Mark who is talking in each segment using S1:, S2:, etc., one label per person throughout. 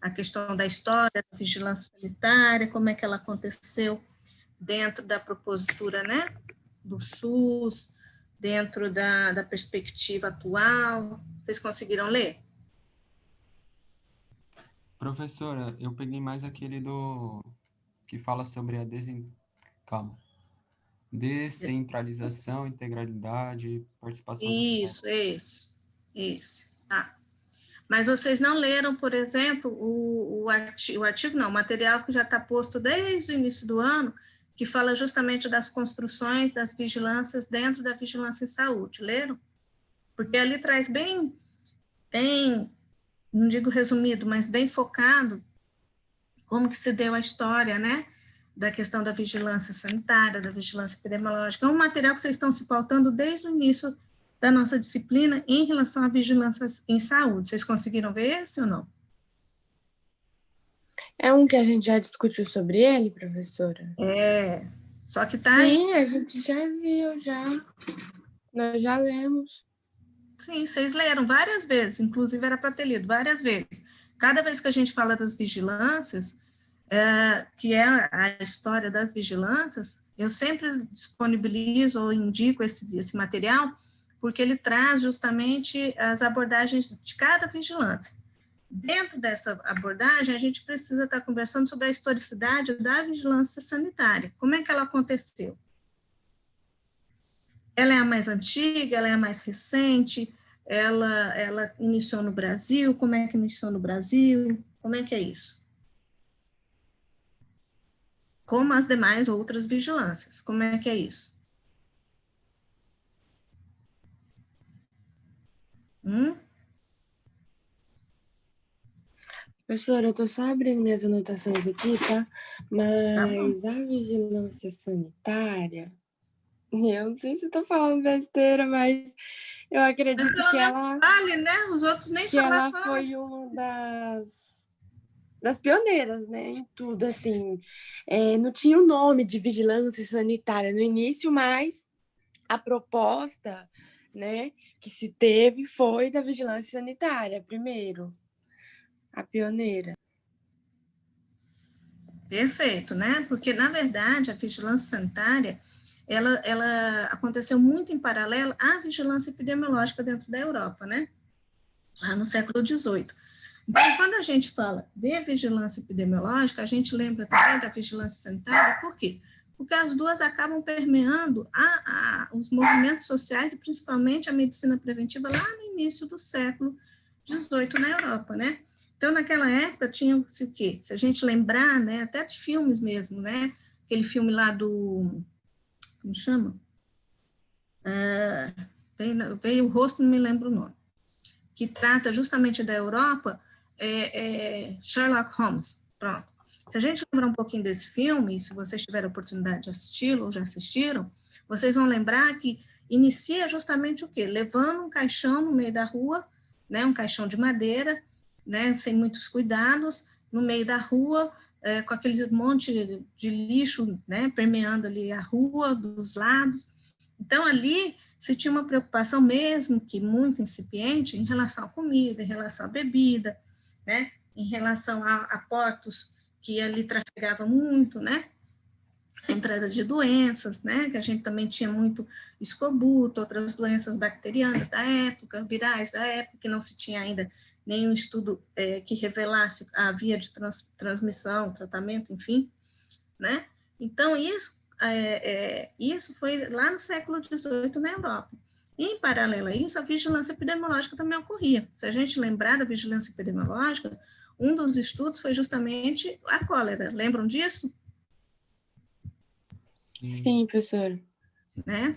S1: a questão da história da vigilância sanitária, como é que ela aconteceu dentro da propositura, né, do SUS, dentro da perspectiva atual. Vocês conseguiram ler?
S2: Professora, eu peguei mais aquele que fala sobre a descentralização, integralidade, participação social.
S1: Isso. Tá. Mas vocês não leram, por exemplo, o artigo, não, o material que já está posto desde o início do ano, que fala justamente das construções das vigilâncias dentro da vigilância em saúde. Leram? Porque ali traz bem, não digo resumido, mas bem focado, como que se deu a história, né, da questão da vigilância sanitária, da vigilância epidemiológica. É um material que vocês estão se pautando desde o início da nossa disciplina em relação à vigilância em saúde. Vocês conseguiram ver esse ou não?
S3: É um que a gente já discutiu sobre ele, professora?
S1: Só que tá aí.
S3: Sim, a gente já viu, já. Nós já lemos.
S1: Sim, vocês leram várias vezes, inclusive era para ter lido várias vezes. Cada vez que a gente fala das vigilâncias, que é a história das vigilâncias, eu sempre disponibilizo ou indico esse material, porque ele traz justamente as abordagens de cada vigilância. Dentro dessa abordagem, a gente precisa estar conversando sobre a historicidade da vigilância sanitária. Como é que ela aconteceu? Ela é a mais antiga, ela é a mais recente, ela iniciou no Brasil, como é que iniciou no Brasil? Como é que é isso? Como as demais outras vigilâncias, como é que é isso?
S3: Professora, eu estou só abrindo minhas anotações aqui, tá? Mas a vigilância sanitária, eu não sei se eu tô falando besteira, mas eu acredito que ela...
S1: Vale, né? Os outros nem
S3: que ela foi uma das pioneiras, né? Em tudo, assim. Não tinha o nome de vigilância sanitária no início, mas a proposta, né, que se teve foi da vigilância sanitária, primeiro. A pioneira.
S1: Perfeito, né? Porque, na verdade, a vigilância sanitária, ela aconteceu muito em paralelo à vigilância epidemiológica dentro da Europa, né? Lá no século XVIII. Então, quando a gente fala de vigilância epidemiológica, a gente lembra também da vigilância sanitária, por quê? Porque as duas acabam permeando os movimentos sociais e principalmente a medicina preventiva lá no início do século XVIII na Europa, né? Então, naquela época, tinha-se o quê? Se a gente lembrar, né, até de filmes mesmo, né? Aquele filme lá do... Como chama? Veio o rosto, não me lembro o nome. Que trata justamente da Europa, Sherlock Holmes. Pronto. Se a gente lembrar um pouquinho desse filme, se vocês tiverem a oportunidade de assisti-lo ou já assistiram, vocês vão lembrar que inicia justamente o quê? Levando um caixão no meio da rua, né, um caixão de madeira, né, sem muitos cuidados, no meio da rua, com aquele monte de lixo, né, permeando ali a rua, dos lados. Então, ali se tinha uma preocupação, mesmo que muito incipiente, em relação à comida, em relação à bebida, né, em relação a portos que ali trafegava muito, né, a entrada de doenças, né, que a gente também tinha muito escorbuto, outras doenças bacterianas da época, virais da época, que não se tinha ainda nenhum estudo que revelasse a via de transmissão, tratamento, enfim, né, então isso foi lá no século XVIII na Europa. E, em paralelo a isso, a vigilância epidemiológica também ocorria. Se a gente lembrar da vigilância epidemiológica, um dos estudos foi justamente a cólera. Lembram disso?
S3: Sim, professor.
S1: Né?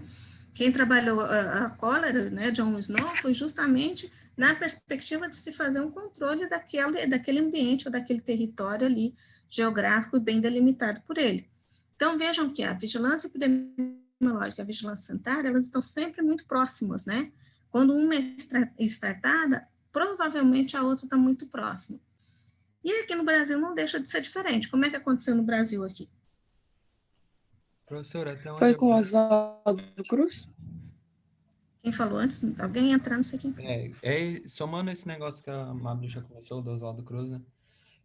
S1: Quem trabalhou a cólera, né, John Snow, foi justamente na perspectiva de se fazer um controle daquele ambiente ou daquele território ali, geográfico e bem delimitado por ele. Então, vejam que a vigilância epidemiológica e a vigilância sanitária, elas estão sempre muito próximas, né? Quando uma é startada, provavelmente a outra está muito próxima. E aqui no Brasil não deixa de ser diferente. Como é que aconteceu no Brasil aqui?
S2: Professora, até onde
S3: foi com o Oswaldo Cruz?
S1: Quem falou antes? Alguém entrar, não sei quem.
S2: somando esse negócio que a Mabel já começou, do Oswaldo Cruz, né?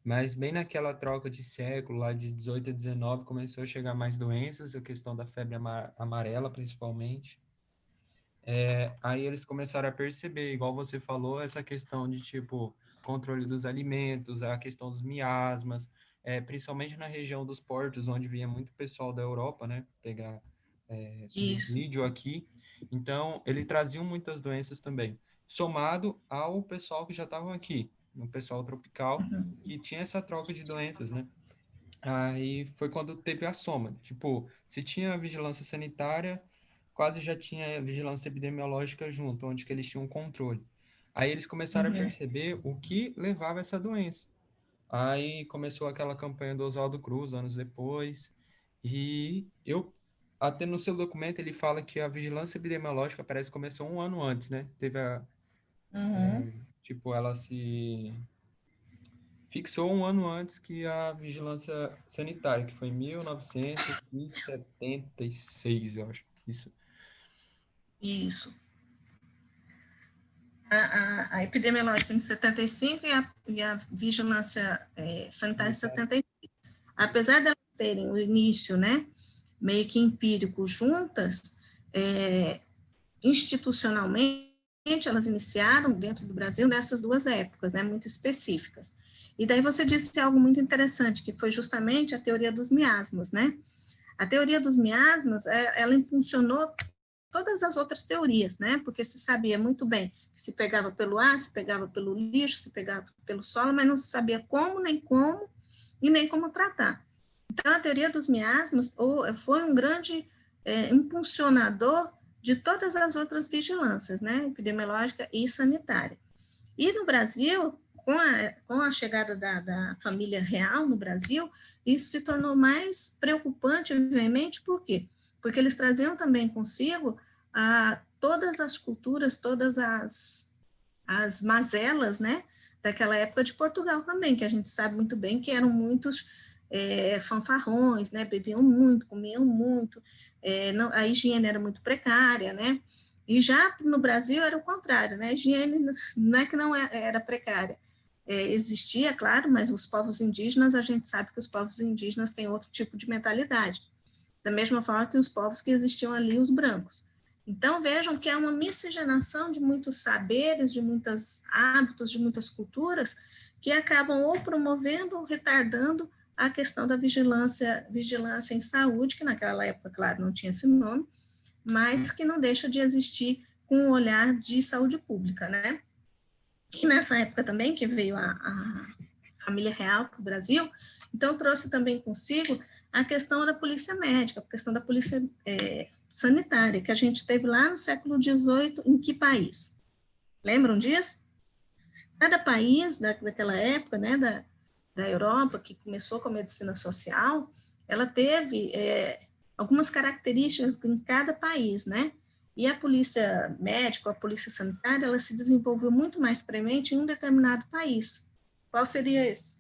S2: Mas bem naquela troca de século, lá de 18 a 19, começou a chegar mais doenças, a questão da febre amarela, principalmente. Aí eles começaram a perceber, igual você falou, essa questão de, tipo, controle dos alimentos, a questão dos miasmas, principalmente na região dos portos, onde vinha muito pessoal da Europa, né, pegar
S1: Isso.
S2: subsídio aqui. Então, ele traziam muitas doenças também, somado ao pessoal que já estavam aqui, no pessoal tropical, que tinha essa troca de doenças, né? Aí foi quando teve a soma. Tipo, se tinha vigilância sanitária, quase já tinha vigilância epidemiológica junto, onde que eles tinham controle. Aí eles começaram a
S1: Uhum.
S2: perceber o que levava essa doença. Aí começou aquela campanha do Oswaldo Cruz, anos depois, e até no seu documento ele fala que a vigilância epidemiológica parece que começou um ano antes, né?
S1: Uhum.
S2: Tipo, ela se fixou um ano antes que a vigilância sanitária, que foi em 1976, eu acho. Isso.
S1: Isso. A epidemiológica em 75 e a vigilância sanitária em
S2: Sanitária.
S1: 75. Apesar de elas terem o início, né, meio que empírico juntas, institucionalmente, elas iniciaram dentro do Brasil nessas duas épocas, né, muito específicas. E daí você disse algo muito interessante, que foi justamente a teoria dos miasmas, né? A teoria dos miasmas, ela impulsionou todas as outras teorias, né? Porque se sabia muito bem que se pegava pelo ar, se pegava pelo lixo, se pegava pelo solo, mas não se sabia como, nem como, e nem como tratar. Então, a teoria dos miasmas foi um grande impulsionador de todas as outras vigilâncias, né? Epidemiológica e sanitária. E no Brasil, com a chegada da família real no Brasil, isso se tornou mais preocupante, obviamente, por quê? Porque eles traziam também consigo todas as culturas, todas as mazelas, né, daquela época de Portugal também, que a gente sabe muito bem que eram muitos fanfarrões, né, bebiam muito, comiam muito, a higiene era muito precária, né, e já no Brasil era o contrário, né, a higiene não é que não era precária, existia, claro, mas os povos indígenas, a gente sabe que os povos indígenas têm outro tipo de mentalidade, da mesma forma que os povos que existiam ali, os brancos. Então, vejam que é uma miscigenação de muitos saberes, de muitos hábitos, de muitas culturas, que acabam ou promovendo ou retardando a questão da vigilância em saúde, que naquela época, claro, não tinha esse nome, mas que não deixa de existir com um olhar de saúde pública, né? E nessa época também, que veio a família real para o Brasil, então trouxe também consigo a questão da polícia médica, a questão da polícia sanitária, que a gente teve lá no século XVIII, em que país? Lembram disso? Cada país daquela época, né, da Europa, que começou com a medicina social, ela teve algumas características em cada país, né? E a polícia médica, a polícia sanitária, ela se desenvolveu muito mais premente em um determinado país. Qual seria esse?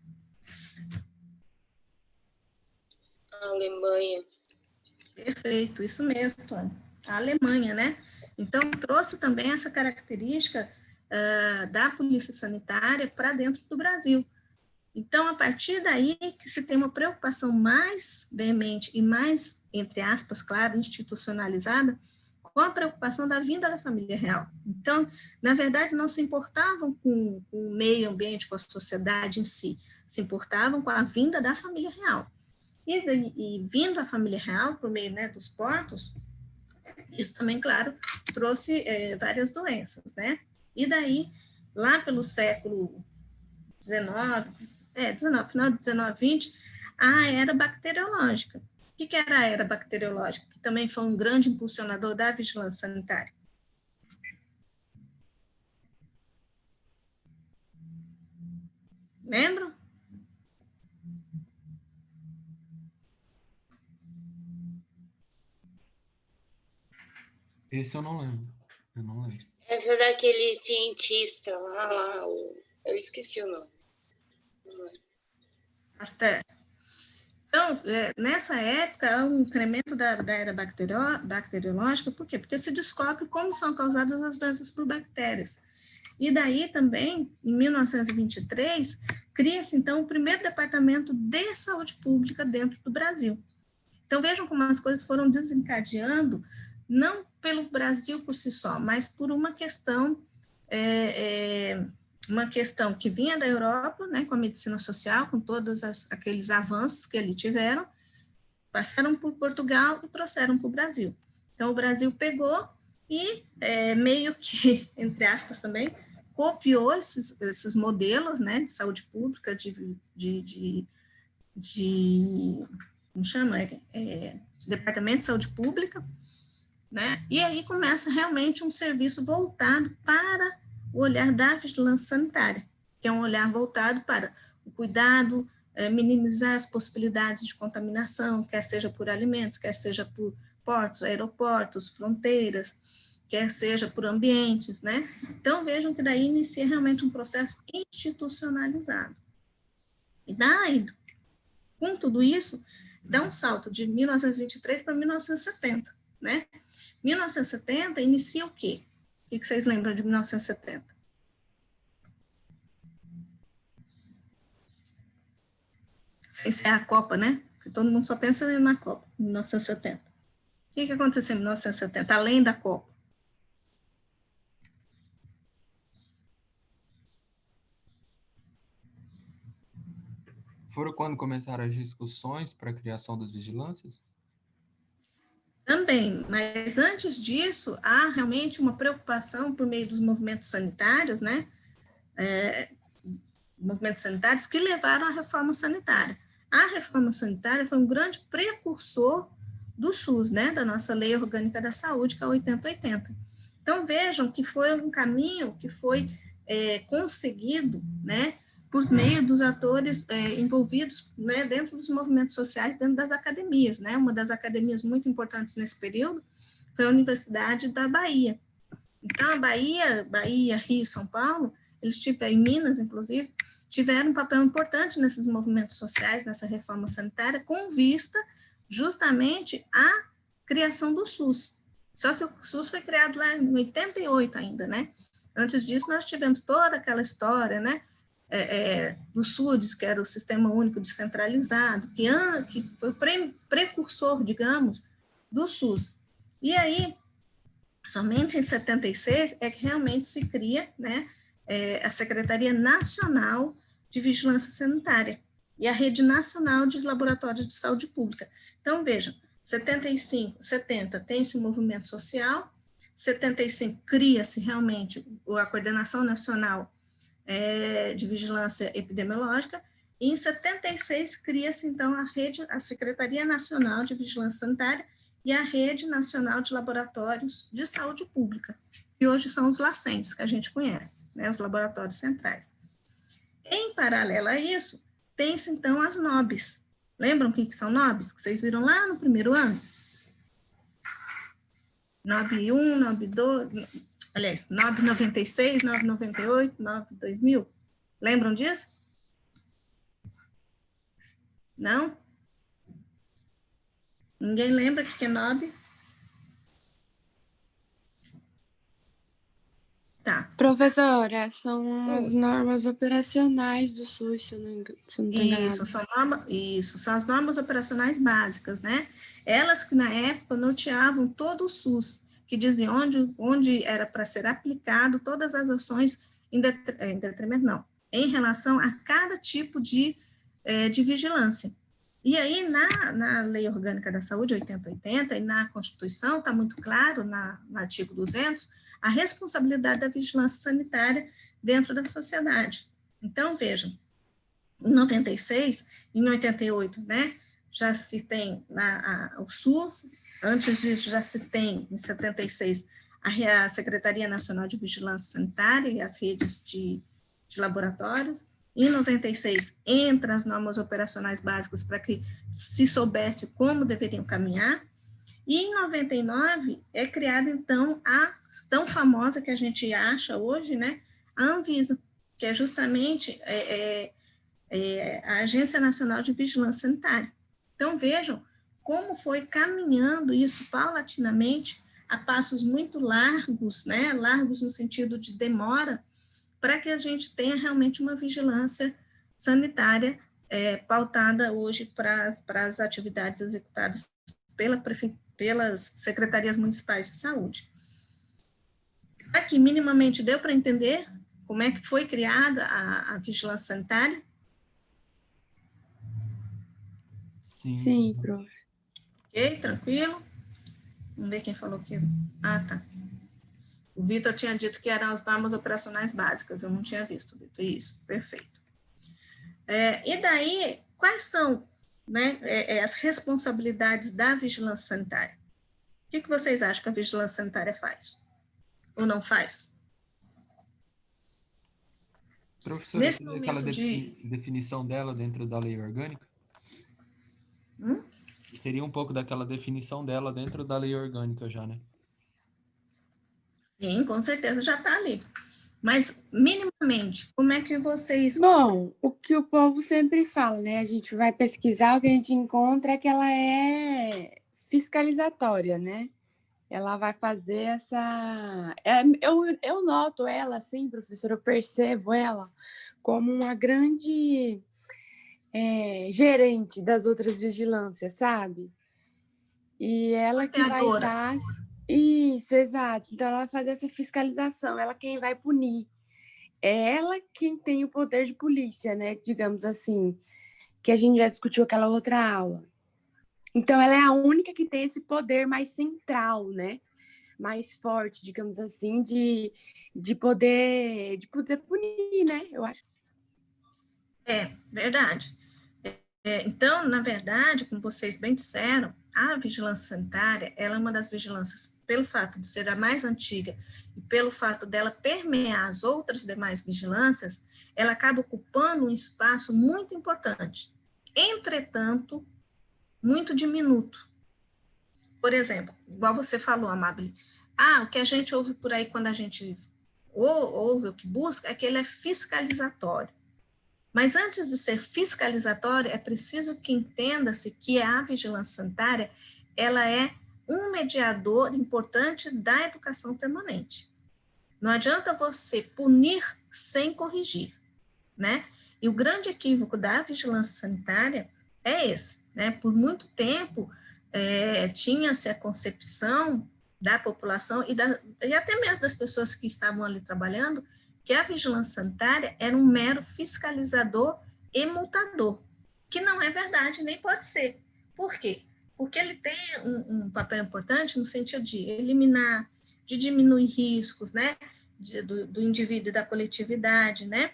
S3: A Alemanha.
S1: Perfeito, isso mesmo, Tony. A Alemanha, né? Então, trouxe também essa característica da polícia sanitária para dentro do Brasil. Então, a partir daí que se tem uma preocupação mais veemente e mais, entre aspas, claro, institucionalizada, com a preocupação da vinda da família real. Então, na verdade, não se importavam com o meio ambiente, com a sociedade em si, se importavam com a vinda da família real. E vindo a família real por meio, né, dos portos, isso também, claro, trouxe várias doenças, né? E daí, lá pelo século XIX, final do XIX, XX, a era bacteriológica. O que era a era bacteriológica? Que também foi um grande impulsionador da vigilância sanitária. Lembram?
S2: Esse eu não lembro. Eu não lembro.
S3: Essa é daquele cientista lá, eu esqueci o nome.
S1: Pasteur. Então, nessa época, há um incremento da era bacteriológica, por quê? Porque se descobre como são causadas as doenças por bactérias. E daí também, em 1923, cria-se, então, o primeiro departamento de saúde pública dentro do Brasil. Então, vejam como as coisas foram desencadeando, não pelo Brasil por si só, mas por uma questão que vinha da Europa, né, com a medicina social, com todos aqueles avanços que ali tiveram, passaram por Portugal e trouxeram para o Brasil. Então, o Brasil pegou e meio que, entre aspas também, copiou esses modelos, né, de saúde pública, como chama? Departamento de Saúde Pública, né, e aí começa realmente um serviço voltado para o olhar da vigilância sanitária, que é um olhar voltado para o cuidado, minimizar as possibilidades de contaminação, quer seja por alimentos, quer seja por portos, aeroportos, fronteiras, quer seja por ambientes, né? Então, vejam que daí inicia realmente um processo institucionalizado. E daí, com tudo isso, dá um salto de 1923 para 1970, né? 1970 inicia o quê? O que vocês lembram de 1970? Sem ser a Copa, né? Porque todo mundo só pensa na Copa, 1970. O que aconteceu em 1970, além da Copa?
S2: Foram quando começaram as discussões para a criação das vigilâncias?
S1: Também, mas antes disso, há realmente uma preocupação por meio dos movimentos sanitários, né? Movimentos sanitários que levaram à reforma sanitária. A reforma sanitária foi um grande precursor do SUS, né? Da nossa Lei Orgânica da Saúde, que é a 8080. Então, vejam que foi um caminho que foi conseguido, né? Por meio dos atores envolvidos, né, dentro dos movimentos sociais, dentro das academias, né? Uma das academias muito importantes nesse período foi a Universidade da Bahia. Então, a Bahia, Rio, São Paulo, eles tiveram, em Minas, inclusive, tiveram um papel importante nesses movimentos sociais, nessa reforma sanitária, com vista justamente à criação do SUS. Só que o SUS foi criado lá em 88 ainda, né? Antes disso, nós tivemos toda aquela história, né? Do SUDES, que era o Sistema Único Descentralizado, que foi o precursor, digamos, do SUS. E aí, somente em 76 é que realmente se cria, né, a Secretaria Nacional de Vigilância Sanitária e a Rede Nacional de Laboratórios de Saúde Pública. Então, vejam, 75, 70 tem esse movimento social, 75 cria-se realmente a Coordenação Nacional de Vigilância Epidemiológica, e em 76 cria-se, então, a Secretaria Nacional de Vigilância Sanitária e a Rede Nacional de Laboratórios de Saúde Pública, que hoje são os LACENS, que a gente conhece, né, os laboratórios centrais. Em paralelo a isso, tem-se, então, as NOBs. Lembram o que são NOBs? Que vocês viram lá no primeiro ano? NOB 1, NOB 2, aliás, 996, 998, 92000. Lembram disso? Não? Ninguém lembra o que é NOB? Tá.
S3: Professora, são as normas operacionais do SUS, se eu não estou enganada.
S1: Isso, são as normas operacionais básicas, né? Elas que, na época, norteavam todo o SUS, que diziam onde era para ser aplicado todas as ações em relação a cada tipo de vigilância. E aí, na Lei Orgânica da Saúde, 8080, e na Constituição, está muito claro, no artigo 200, a responsabilidade da vigilância sanitária dentro da sociedade. Então, vejam, em 96, em 88, né, já se tem o SUS, antes disso já se tem, em 76, a Secretaria Nacional de Vigilância Sanitária e as redes de laboratórios. Em 96, entram as normas operacionais básicas para que se soubesse como deveriam caminhar. E em 99 é criada, então, a tão famosa que a gente acha hoje, né, a Anvisa, que é justamente a Agência Nacional de Vigilância Sanitária. Então, vejam como foi caminhando isso paulatinamente, a passos muito largos, né, largos no sentido de demora, para que a gente tenha realmente uma vigilância sanitária pautada hoje para as atividades executadas pelas secretarias municipais de saúde. Aqui, minimamente, deu para entender como é que foi criada a vigilância sanitária?
S2: Sim.
S3: Sim, prof.
S1: Ok, tranquilo? Vamos ver quem falou que... Ah, tá. O Vitor tinha dito que eram as normas operacionais básicas, eu não tinha visto, Vitor. Isso, perfeito. E daí, quais são, né, as responsabilidades da vigilância sanitária? O que vocês acham que a vigilância sanitária faz? Ou não faz?
S2: Professora,
S1: Nesse
S2: seria aquela
S1: momento de...
S2: definição dela dentro da lei orgânica? Seria um pouco daquela definição dela dentro da lei orgânica já, né?
S1: Sim, com certeza já está ali. Mas, minimamente, como é que vocês...
S3: Bom, o que o povo sempre fala, né? A gente vai pesquisar, o que a gente encontra é que ela é fiscalizatória, né? Ela vai fazer essa... eu noto ela, assim, professora, eu percebo ela como uma grande gerente das outras vigilâncias, sabe? E ela que vai estar... Isso, exato. Então, ela vai fazer essa fiscalização, ela quem vai punir. É ela quem tem o poder de polícia, né? Digamos assim, que a gente já discutiu aquela outra aula. Então, ela é a única que tem esse poder mais central, né? Mais forte, digamos assim, de poder punir, né? Eu acho.
S1: Verdade. Então, na verdade, como vocês bem disseram, a vigilância sanitária, ela é uma das vigilâncias, pelo fato de ser a mais antiga e pelo fato dela permear as outras demais vigilâncias, ela acaba ocupando um espaço muito importante. Entretanto, muito diminuto. Por exemplo, igual você falou, Amabile, o que a gente ouve por aí quando a gente ouve, o que busca, é que ele é fiscalizatório. Mas antes de ser fiscalizatório, é preciso que entenda-se que a vigilância sanitária, ela é um mediador importante da educação permanente. Não adianta você punir sem corrigir, né? E o grande equívoco da vigilância sanitária é esse, né? Por muito tempo, tinha-se a concepção da população e até mesmo das pessoas que estavam ali trabalhando, que a vigilância sanitária era um mero fiscalizador e multador, que não é verdade, nem pode ser. Por quê? Porque ele tem um papel importante no sentido de eliminar, de diminuir riscos, né, do indivíduo e da coletividade, né,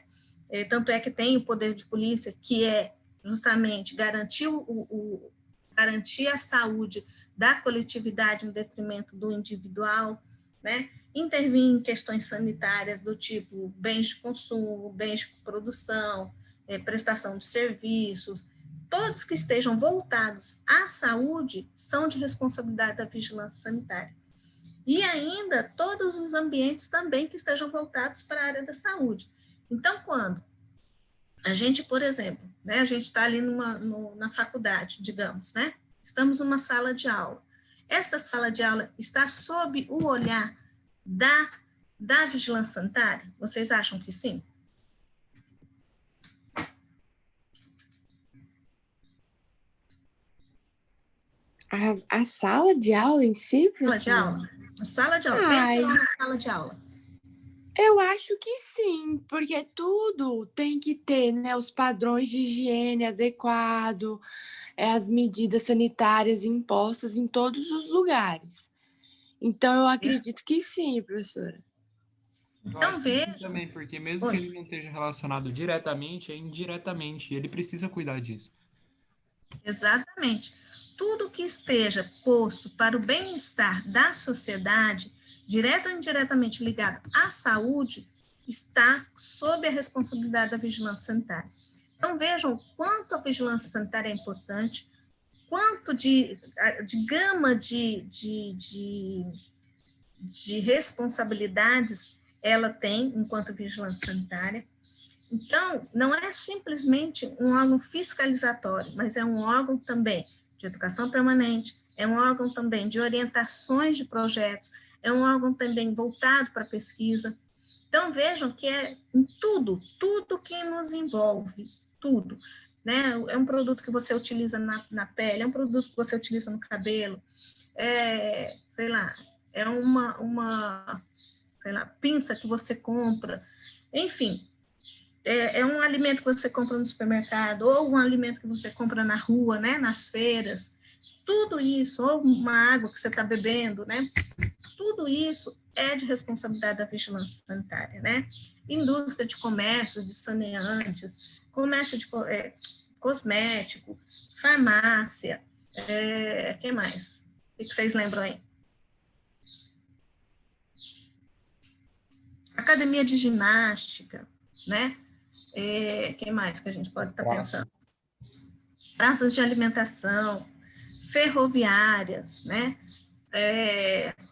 S1: tanto é que tem o poder de polícia, que é justamente garantir garantir a saúde da coletividade em detrimento do individual, né? Intervir em questões sanitárias do tipo bens de consumo, bens de produção, prestação de serviços, todos que estejam voltados à saúde são de responsabilidade da vigilância sanitária. E ainda todos os ambientes também que estejam voltados para a área da saúde. Então, quando a gente, por exemplo, né, a gente está ali na faculdade, digamos, né? Estamos numa sala de aula. Esta sala de aula está sob o olhar da vigilância sanitária? Vocês acham que sim?
S3: A sala de aula em si,
S1: Sala de
S3: professora?
S1: aula? A sala de aula. Pensa lá na sala de aula.
S3: Eu acho que sim, porque tudo tem que ter, né, os padrões de higiene adequado, as medidas sanitárias impostas em todos os lugares. Então, eu acredito que sim, professora.
S2: Eu acho que sim também, porque mesmo que ele não esteja relacionado diretamente, é indiretamente, e ele precisa cuidar disso.
S1: Exatamente. Tudo que esteja posto para o bem-estar da sociedade, direto ou indiretamente ligado à saúde, está sob a responsabilidade da vigilância sanitária. Então, vejam o quanto a vigilância sanitária é importante, quanto de gama de responsabilidades ela tem enquanto vigilância sanitária. Então, não é simplesmente um órgão fiscalizatório, mas é um órgão também de educação permanente, é um órgão também de orientações de projetos, é um órgão também voltado para pesquisa. Então, vejam que é em tudo que nos envolve, tudo, né? É um produto que você utiliza na pele, é um produto que você utiliza no cabelo, sei lá, é uma sei lá, pinça que você compra, enfim, é um alimento que você compra no supermercado, ou um alimento que você compra na rua, né, nas feiras, tudo isso, ou uma água que você está bebendo, né, tudo isso é de responsabilidade da vigilância sanitária, né, indústria de comércios, de saneantes, comércio de cosmético, farmácia, que mais? O que vocês lembram aí? Academia de ginástica, né? Que mais que a gente pode estar pensando? Praças de alimentação, ferroviárias, né?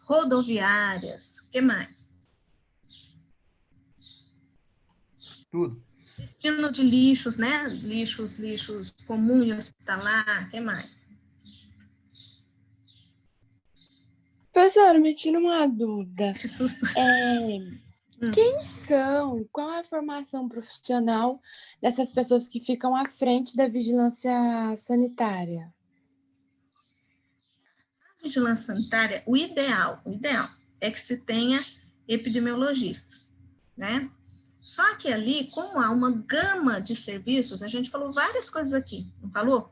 S1: Rodoviárias, que mais?
S2: Tudo.
S1: Destino de lixos, né? Lixos comum e hospitalar, que mais?
S3: Professora, me tira uma dúvida.
S1: Que susto.
S3: Quem são? Qual é a formação profissional dessas pessoas que ficam à frente da vigilância sanitária?
S1: A vigilância sanitária, o ideal é que se tenha epidemiologistas, né? Só que ali, como há uma gama de serviços, a gente falou várias coisas aqui, não falou?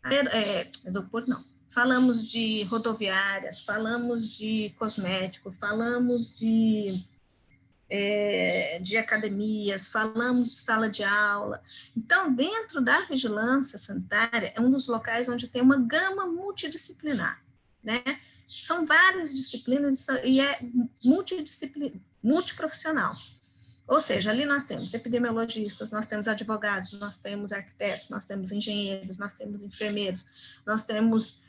S1: Aeroporto não. Falamos de rodoviárias, falamos de cosmético, falamos de academias, falamos de sala de aula. Então, dentro da vigilância sanitária, é um dos locais onde tem uma gama multidisciplinar, né? São várias disciplinas e é multiprofissional. Ou seja, ali nós temos epidemiologistas, nós temos advogados, nós temos arquitetos, nós temos engenheiros, nós temos enfermeiros, nós temos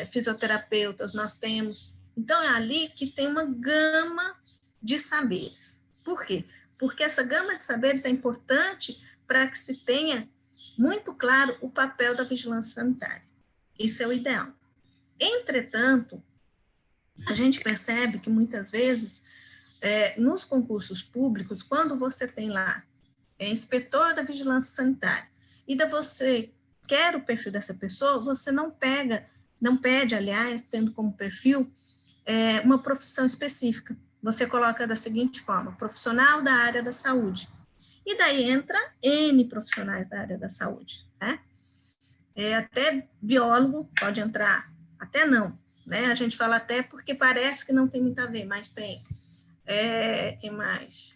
S1: fisioterapeutas, nós temos... Então, é ali que tem uma gama de saberes. Por quê? Porque essa gama de saberes é importante para que se tenha muito claro o papel da vigilância sanitária. Isso é o ideal. Entretanto, a gente percebe que muitas vezes, nos concursos públicos, quando você tem lá inspetor da vigilância sanitária, e você quer o perfil dessa pessoa, você não pede, aliás, tendo como perfil, uma profissão específica. Você coloca da seguinte forma: profissional da área da saúde. E daí entra N profissionais da área da saúde, né? Até biólogo pode entrar, até não, né? A gente fala até porque parece que não tem muito a ver, mas tem. Quem mais?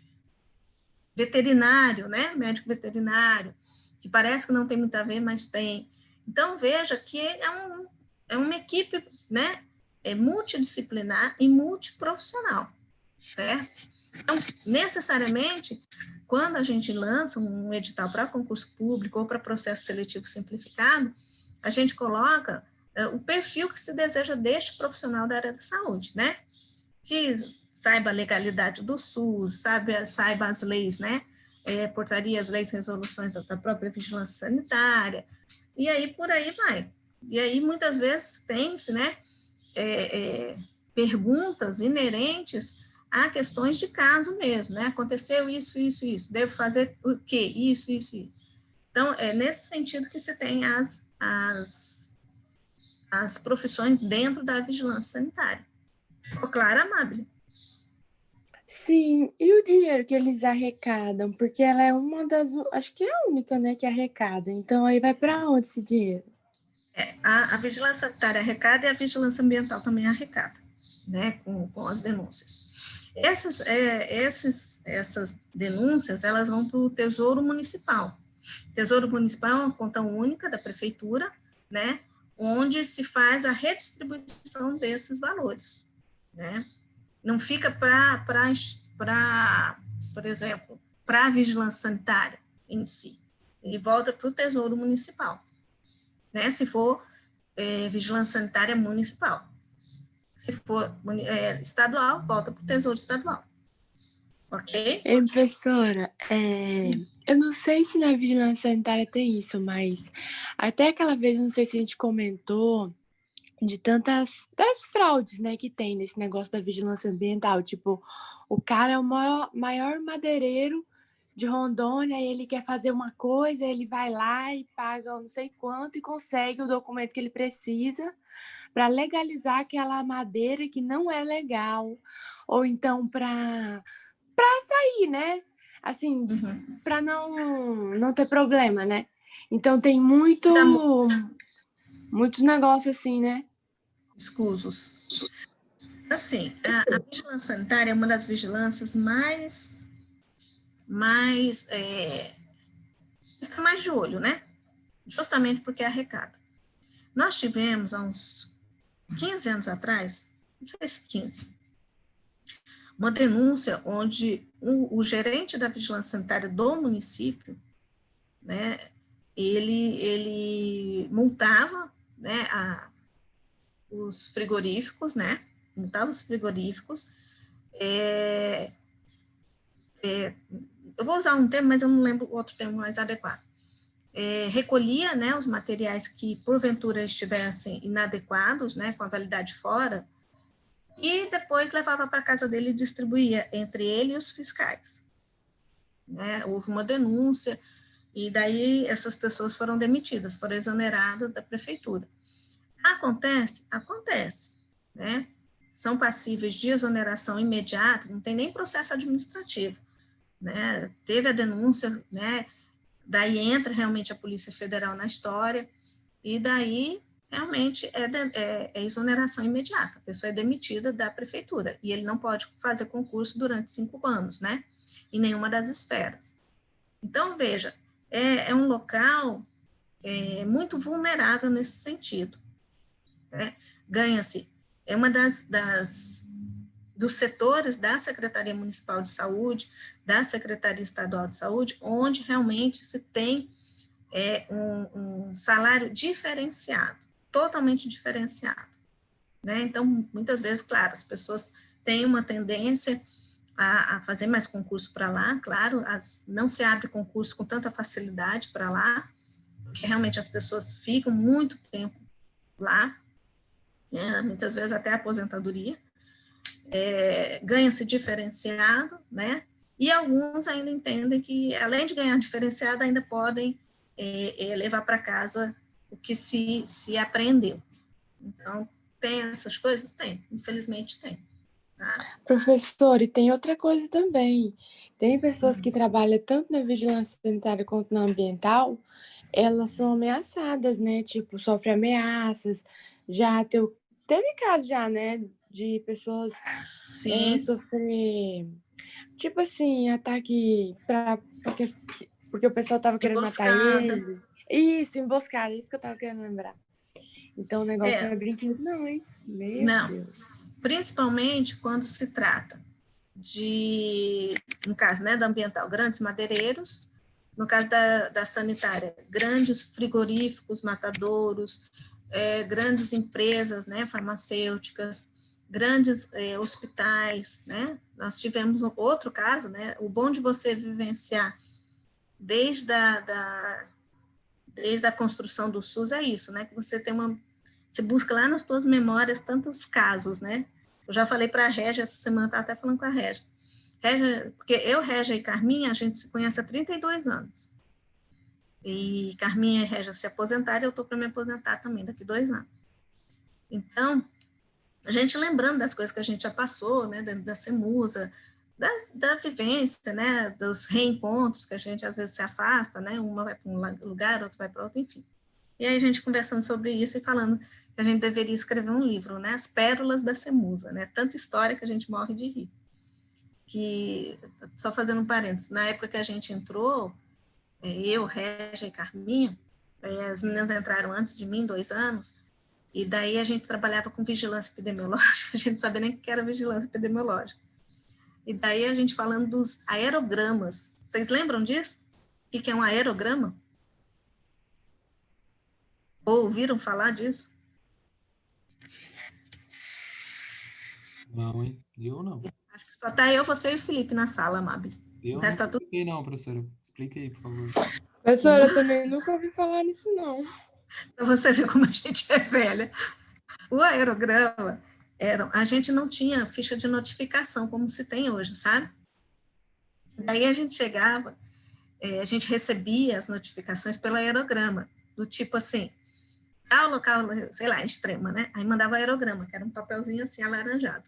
S1: Veterinário, né? Médico veterinário, que parece que não tem muito a ver, mas tem. Então, veja que é uma equipe, né? Multidisciplinar e multiprofissional, certo? Então, necessariamente, quando a gente lança um edital para concurso público ou para processo seletivo simplificado, a gente coloca o perfil que se deseja deste profissional da área da saúde, né? Que saiba a legalidade do SUS, saiba as leis, né? Portarias, leis, resoluções da própria vigilância sanitária, e aí por aí vai. E aí, muitas vezes, tem-se, né? Perguntas inerentes a questões de caso mesmo, né? Aconteceu isso, isso, isso, devo fazer o quê? Isso, isso, isso. Então, é nesse sentido que se tem as profissões dentro da vigilância sanitária. Ficou claro, Amábile?
S3: Sim, e o dinheiro que eles arrecadam? Porque ela é uma das, acho que é a única, né, que arrecada. Então, aí vai para onde esse dinheiro?
S1: A vigilância sanitária arrecada e a vigilância ambiental também arrecada, né, com as denúncias. Essas denúncias, elas vão para o Tesouro Municipal. Tesouro Municipal é uma conta única da prefeitura, né, onde se faz a redistribuição desses valores, né. Não fica por exemplo, para a vigilância sanitária em si. Ele volta para o Tesouro Municipal, né, se for vigilância sanitária municipal. Se for estadual, volta para o Tesouro Estadual. Ok?
S3: Ei, professora, eu não sei se na vigilância sanitária tem isso, mas até aquela vez, não sei se a gente comentou de das fraudes, né, que tem nesse negócio da vigilância ambiental. Tipo, o cara é o maior madeireiro de Rondônia, e ele quer fazer uma coisa, ele vai lá e paga não sei quanto e consegue o documento que ele precisa para legalizar aquela madeira que não é legal, ou então para sair, né? Assim, para não ter problema, né? Então tem muitos negócios assim, né?
S1: Escusos. Assim, a vigilância sanitária é uma das vigilâncias está mais de olho, né? Justamente porque arrecada. Nós tivemos, há uns 15 anos atrás, não sei se 15, uma denúncia onde o gerente da vigilância sanitária do município, né, ele multava, né, os frigoríficos, né, multava os frigoríficos, eu vou usar um termo, mas eu não lembro o outro termo mais adequado, recolhia, né, os materiais que porventura estivessem inadequados, né, com a validade fora, e depois levava para a casa dele e distribuía entre ele e os fiscais. Né? Houve uma denúncia, e daí essas pessoas foram demitidas, foram exoneradas da prefeitura. Acontece? Acontece, né? São passíveis de exoneração imediata, não tem nem processo administrativo, né? Teve a denúncia, né? Daí entra realmente a Polícia Federal na história, e daí realmente é exoneração imediata, a pessoa é demitida da prefeitura, e ele não pode fazer concurso durante 5 anos, né? Em nenhuma das esferas. Então, veja, é um local muito vulnerável nesse sentido. Né? Ganha-se, é uma dos setores da Secretaria Municipal de Saúde, da Secretaria Estadual de Saúde, onde realmente se tem um salário diferenciado, totalmente diferenciado. Né? Então, muitas vezes, claro, as pessoas têm uma tendência a fazer mais concurso para lá, claro, não se abre concurso com tanta facilidade para lá, porque realmente as pessoas ficam muito tempo lá, né? Muitas vezes até a aposentadoria, ganha-se diferenciado, né? E alguns ainda entendem que, além de ganhar diferenciado, ainda podem levar para casa o que se aprendeu. Então, tem essas coisas? Tem, infelizmente tem. Tá?
S3: Professor, e tem outra coisa também. Tem pessoas que trabalham tanto na vigilância sanitária quanto na ambiental, elas são ameaçadas, né? Tipo, sofrem ameaças. Já teve caso já, né? De pessoas sofrer, tipo assim, ataque porque o pessoal tava querendo matar ele. Isso, emboscada, isso que eu tava querendo lembrar. Então o negócio não é brinquedo, não, hein? Meu Deus.
S1: Principalmente quando se trata no caso, né, da ambiental, grandes madeireiros, no caso da sanitária, grandes frigoríficos, matadouros, grandes empresas, né, farmacêuticas, grandes hospitais, né? Nós tivemos outro caso, né? O bom de você vivenciar desde a construção do SUS é isso, né? Que você você busca lá nas suas memórias tantos casos, né? Eu já falei para a Régia, essa semana estava até falando com a Régia. Porque eu, Régia e Carminha, a gente se conhece há 32 anos. E Carminha e Régia se aposentaram, e eu estou para me aposentar também daqui 2 anos. Então, a gente lembrando das coisas que a gente já passou, né? Da Semusa, da vivência, né? Dos reencontros que a gente às vezes se afasta, né? Uma vai para um lugar, outra vai para outro, enfim. E aí a gente conversando sobre isso e falando que a gente deveria escrever um livro, né? As Pérolas da Semusa, né? Tanta história que a gente morre de rir. Que, só fazendo um parênteses, na época que a gente entrou, eu, Régia e Carminha, as meninas entraram antes de mim, 2 anos, e daí a gente trabalhava com vigilância epidemiológica, a gente não sabia nem o que era vigilância epidemiológica. E daí a gente falando dos aerogramas. Vocês lembram disso? O que é um aerograma? Ou ouviram falar disso?
S2: Não, hein? Eu não.
S1: Acho que só tá eu, você e o Felipe na sala, Mabi.
S2: Eu não expliquei não, professora. Explique aí, por favor.
S3: Professora, eu também nunca ouvi falar nisso, não.
S1: Para você ver como a gente é velha. O aerograma, a gente não tinha ficha de notificação como se tem hoje, sabe? Daí a gente chegava a gente recebia as notificações pelo aerograma, do tipo assim, tal local, sei lá, Extrema, né? Aí mandava aerograma, que era um papelzinho assim, alaranjado.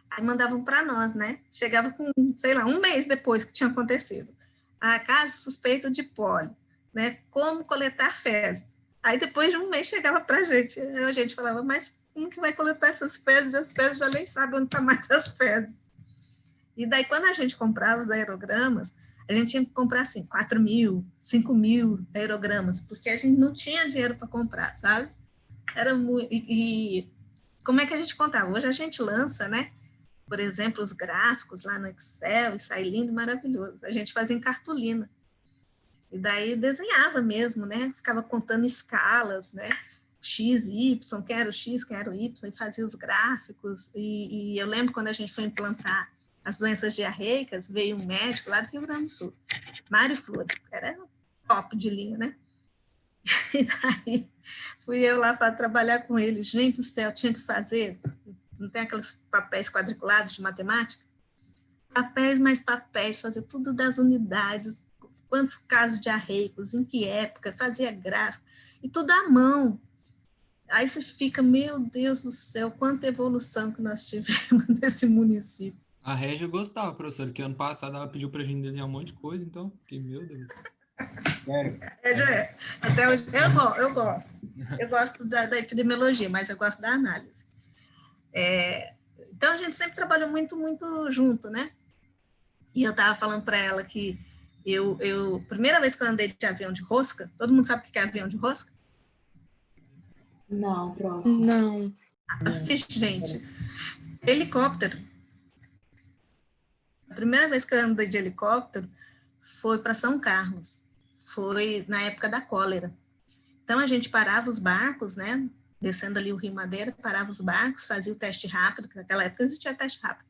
S1: Aí mandavam para nós, né? Chegava com, sei lá, um mês depois que tinha acontecido. A caso suspeito de pólio, né? Como coletar fezes. Aí depois de um mês chegava para a gente falava, mas como que vai coletar essas fezes? As fezes já nem sabem onde está mais as fezes. E daí, quando a gente comprava os aerogramas, a gente tinha que comprar, assim, 4.000, 5.000 aerogramas, porque a gente não tinha dinheiro para comprar, sabe? Era muito... E como é que a gente contava? Hoje a gente lança, né? Por exemplo, os gráficos lá no Excel, e sai lindo, maravilhoso. A gente fazia em cartolina. E daí desenhava mesmo, né? Ficava contando escalas, né? X, Y, quem era o X, quem era o Y, e fazia os gráficos. E eu lembro quando a gente foi implantar as doenças diarreicas, veio um médico lá do Rio Grande do Sul, Mário Flores, era top de linha, né? E daí fui eu lá para trabalhar com ele. Gente do céu, tinha que fazer, não tem aqueles papéis quadriculados de matemática? Papéis mais papéis, fazer tudo das unidades, quantos casos diarreicos, em que época, fazia gráfico, e tudo à mão. Aí você fica, meu Deus do céu, quanta evolução que nós tivemos nesse município.
S2: A Régia gostava, professor, que ano passado ela pediu pra gente desenhar um monte de coisa, então, que meu Deus. Sério.
S1: Já é. Até hoje, eu gosto. Eu gosto da epidemiologia, mas eu gosto da análise. Então, a gente sempre trabalhou muito, muito junto, né? E eu estava falando para ela que primeira vez que eu andei de avião de rosca, todo mundo sabe o que é avião de rosca?
S4: Não, pronto.
S3: Não.
S1: Gente, helicóptero. A primeira vez que eu andei de helicóptero foi para São Carlos. Foi na época da cólera. Então, a gente parava os barcos, né? Descendo ali o Rio Madeira, parava os barcos, fazia o teste rápido, porque naquela época existia teste rápido.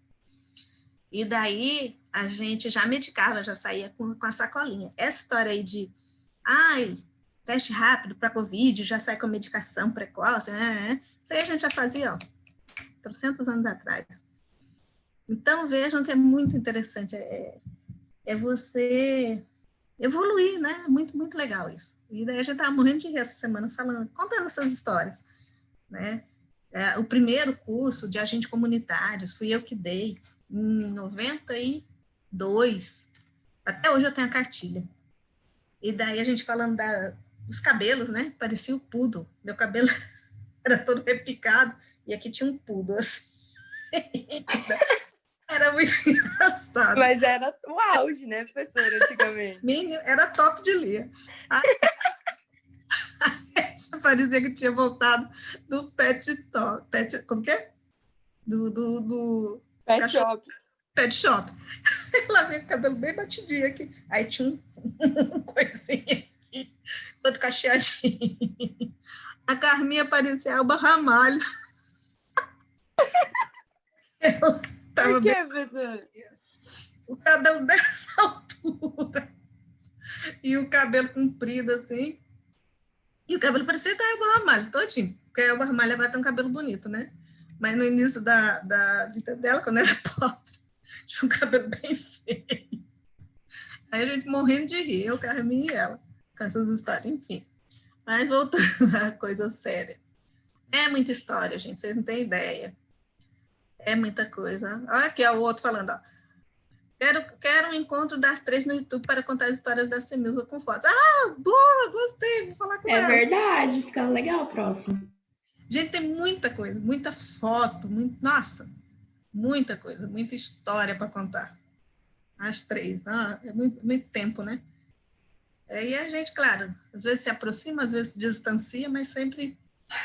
S1: E daí, a gente já medicava, já saía com a sacolinha. Essa história aí de, teste rápido para Covid, já sai com medicação precoce, né? Isso aí a gente já fazia, 300 anos atrás. Então, vejam que é muito interessante, é você evoluir, né? Muito, muito legal isso. E daí a gente estava morrendo de rir essa semana contando essas histórias, né? O primeiro curso de agente comunitários fui eu que dei em 92. Até hoje eu tenho a cartilha. E daí a gente falando dos cabelos, né? Parecia o poodle. Meu cabelo era todo repicado e aqui tinha um poodle, assim. Era muito engraçado.
S3: Mas era o auge, né, professora, antigamente?
S1: Era top de linha. Parecia que tinha voltado do como que é? Do
S3: Pet shop.
S1: Pet shop. Ela veio com o cabelo bem batidinho aqui. Aí tinha um coisinho aqui, todo cacheadinho. A Carminha parecia Alba Ramalho. Ela tava
S3: Por quê, professora?
S1: o cabelo dessa altura. E o cabelo comprido, assim. E o cabelo parecia da Elba Ramalho, todinho. Porque a Elba Ramalho agora tem um cabelo bonito, né? Mas no início da vida dela, quando era pobre, tinha um cabelo bem feio. Aí a gente morrendo de rir, eu, Carminha e ela, com essas histórias, enfim. Mas voltando à coisa séria. É muita história, gente, vocês não têm ideia. É muita coisa. Olha aqui, ó, o outro falando, ó. Quero um encontro das 3 no YouTube para contar as histórias da Semilza com fotos. Ah, boa, gostei, vou falar com ela.
S4: É verdade, fica legal, prof.
S1: Gente, tem muita coisa, muita foto, nossa, muita coisa, muita história para contar. As 3, é muito, muito tempo, né? E a gente, claro, às vezes se aproxima, às vezes se distancia, mas sempre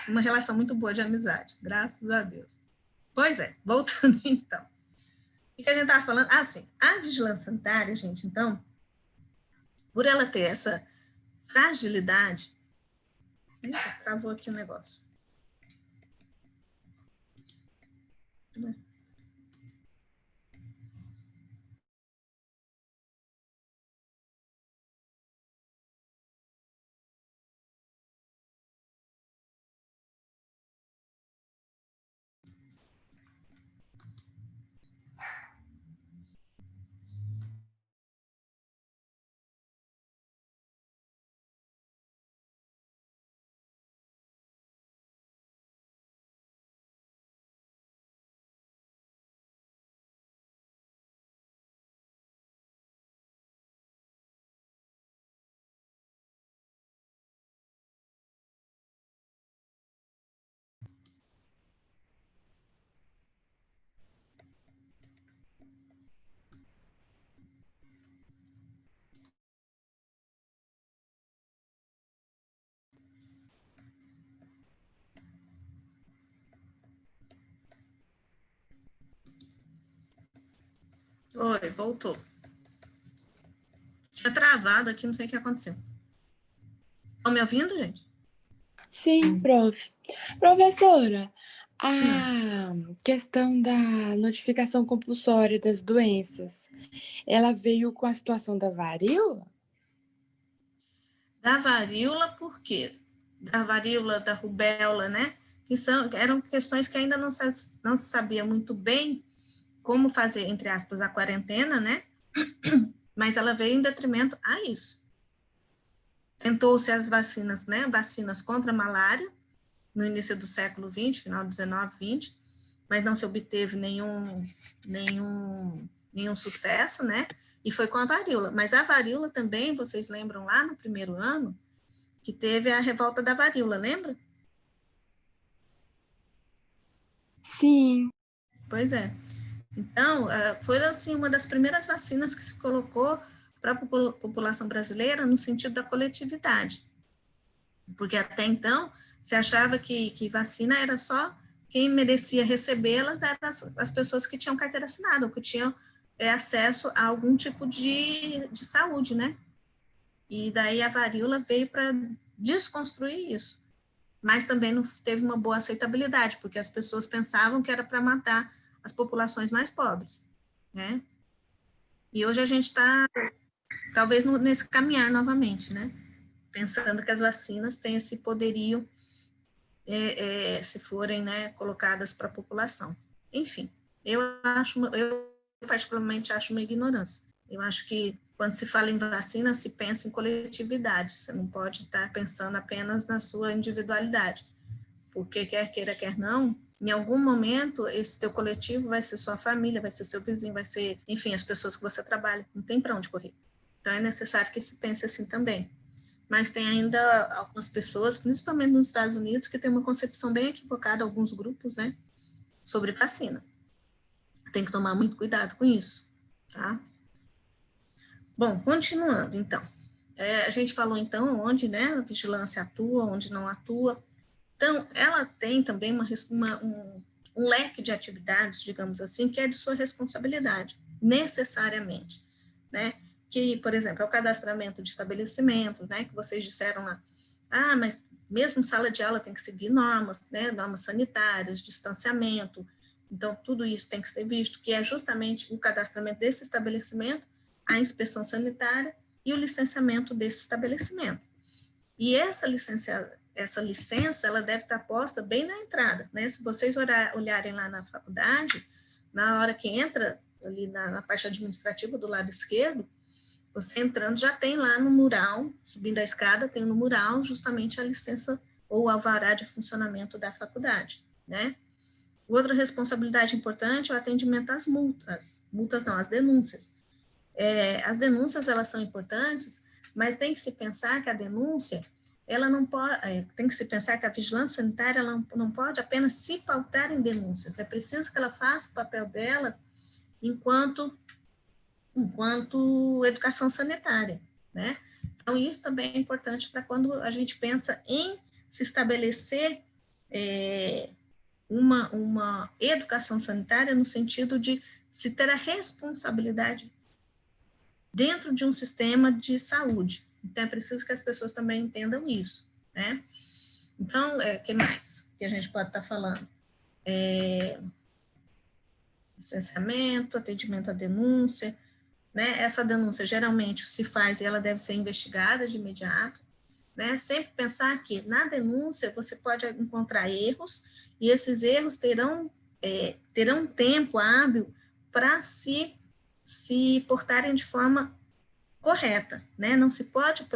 S1: uma relação muito boa de amizade, graças a Deus. Pois é, voltando então. O que a gente estava falando? Sim, a vigilância sanitária, gente, então, por ela ter essa fragilidade... Eita, travou aqui o negócio. Oi, voltou. Tinha travado aqui, não sei o que aconteceu. Estão me ouvindo, gente?
S3: Sim, prof. Professora, a questão da notificação compulsória das doenças, ela veio com a situação da varíola?
S1: Da varíola, por quê? Da varíola, da rubéola, né? Eram questões que ainda não se sabia muito bem como fazer, entre aspas, a quarentena, né? Mas ela veio em detrimento a isso. Tentou-se as vacinas, né? Vacinas contra a malária, no início do século XX, final do 19, 20, mas não se obteve nenhum sucesso, né? E foi com a varíola. Mas a varíola também, vocês lembram lá no primeiro ano, que teve a revolta da varíola, lembra?
S3: Sim.
S1: Pois é. Então, foi assim, uma das primeiras vacinas que se colocou para a população brasileira no sentido da coletividade. Porque até então, se achava que vacina era só quem merecia recebê-las eram as pessoas que tinham carteira assinada, ou que tinham acesso a algum tipo de saúde, né? E daí a varíola veio para desconstruir isso. Mas também não teve uma boa aceitabilidade, porque as pessoas pensavam que era para matar as populações mais pobres, né? E hoje a gente está, talvez, nesse caminhar novamente, né? Pensando que as vacinas têm esse poderio se forem, né, colocadas para a população. Enfim, eu particularmente acho uma ignorância. Eu acho que quando se fala em vacina, se pensa em coletividade, você não pode estar pensando apenas na sua individualidade, porque quer queira, quer não, em algum momento esse teu coletivo vai ser sua família, vai ser seu vizinho, vai ser, enfim, as pessoas que você trabalha, não tem para onde correr. Então é necessário que se pense assim também. Mas tem ainda algumas pessoas, principalmente nos Estados Unidos, que têm uma concepção bem equivocada, alguns grupos, né, sobre vacina. Tem que tomar muito cuidado com isso, tá? Bom, continuando, então. A gente falou, então, onde, né, a vigilância atua, onde não atua. Então, ela tem também um leque de atividades, digamos assim, que é de sua responsabilidade, necessariamente, né? Que, por exemplo, é o cadastramento de estabelecimentos, né? Que vocês disseram lá, mas mesmo sala de aula tem que seguir normas, né? Normas sanitárias, distanciamento. Então, tudo isso tem que ser visto, que é justamente o cadastramento desse estabelecimento, a inspeção sanitária e o licenciamento desse estabelecimento. E essa licença, ela deve estar posta bem na entrada, né? Se vocês olharem lá na faculdade, na hora que entra ali na parte administrativa do lado esquerdo, você entrando já tem lá no mural, subindo a escada, tem no mural justamente a licença ou o alvará de funcionamento da faculdade, né? Outra responsabilidade importante é o atendimento às multas não, às denúncias. As denúncias, elas são importantes, mas tem que se pensar que a denúncia, ela não pode, tem que se pensar que a vigilância sanitária, ela não pode apenas se pautar em denúncias, é preciso que ela faça o papel dela enquanto educação sanitária, né? Então, isso também é importante para quando a gente pensa em se estabelecer uma educação sanitária no sentido de se ter a responsabilidade dentro de um sistema de saúde. Então, é preciso que as pessoas também entendam isso, né? Então, o que mais que a gente pode estar falando? Licenciamento, atendimento à denúncia, né? Essa denúncia geralmente se faz e ela deve ser investigada de imediato, né? Sempre pensar que na denúncia você pode encontrar erros e esses erros terão tempo hábil para se portarem de forma correta, né? Não se pode,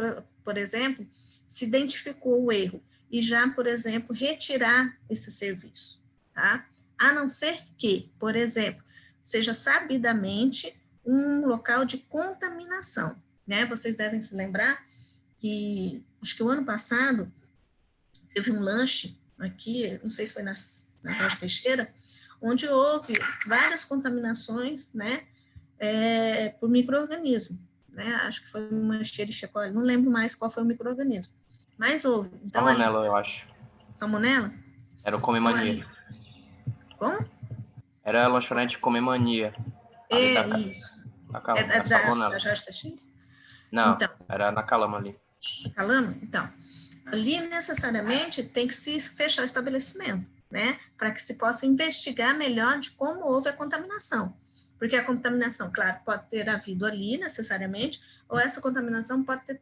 S1: por exemplo, se identificou o erro e já, por exemplo, retirar esse serviço, tá? A não ser que, por exemplo, seja sabidamente um local de contaminação, né? Vocês devem se lembrar que, acho que o ano passado, teve um lanche aqui, não sei se foi na Jorge Teixeira, onde houve várias contaminações, né, por micro-organismo, né, acho que foi uma Escherichia coli, não lembro mais qual foi o micro-organismo, mas houve. Então,
S5: Salmonella, eu acho.
S1: Salmonella?
S5: Era o Come Mania.
S1: Como?
S5: Era a lanchonete Come Mania.
S1: Isso.
S5: Na Calama,
S1: É
S5: na Salmonella.
S1: da Jorge Teixeira?
S5: Não,
S1: Então.
S5: era na Calama ali.
S1: Calama? Então, ali necessariamente tem que se fechar o estabelecimento, né? Para que se possa investigar melhor de como houve a contaminação. Porque a contaminação, claro, pode ter havido ali necessariamente, ou essa contaminação pode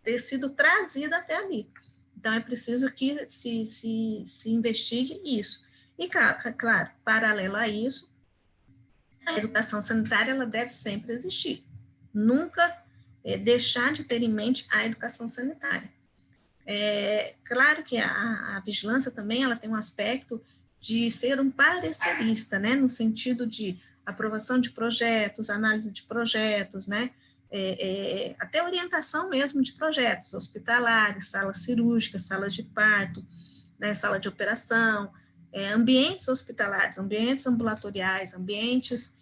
S1: ter sido trazida até ali. Então, é preciso que se investigue isso. E, claro, paralelo a isso, a educação sanitária ela deve sempre existir. Nunca deixar de ter em mente a educação sanitária. Claro que a vigilância também ela tem um aspecto de ser um parecerista, né, no sentido de aprovação de projetos, análise de projetos, né, até orientação mesmo de projetos hospitalares, salas cirúrgicas, salas de parto, né, sala de operação, ambientes hospitalares, ambientes ambulatoriais, ambientes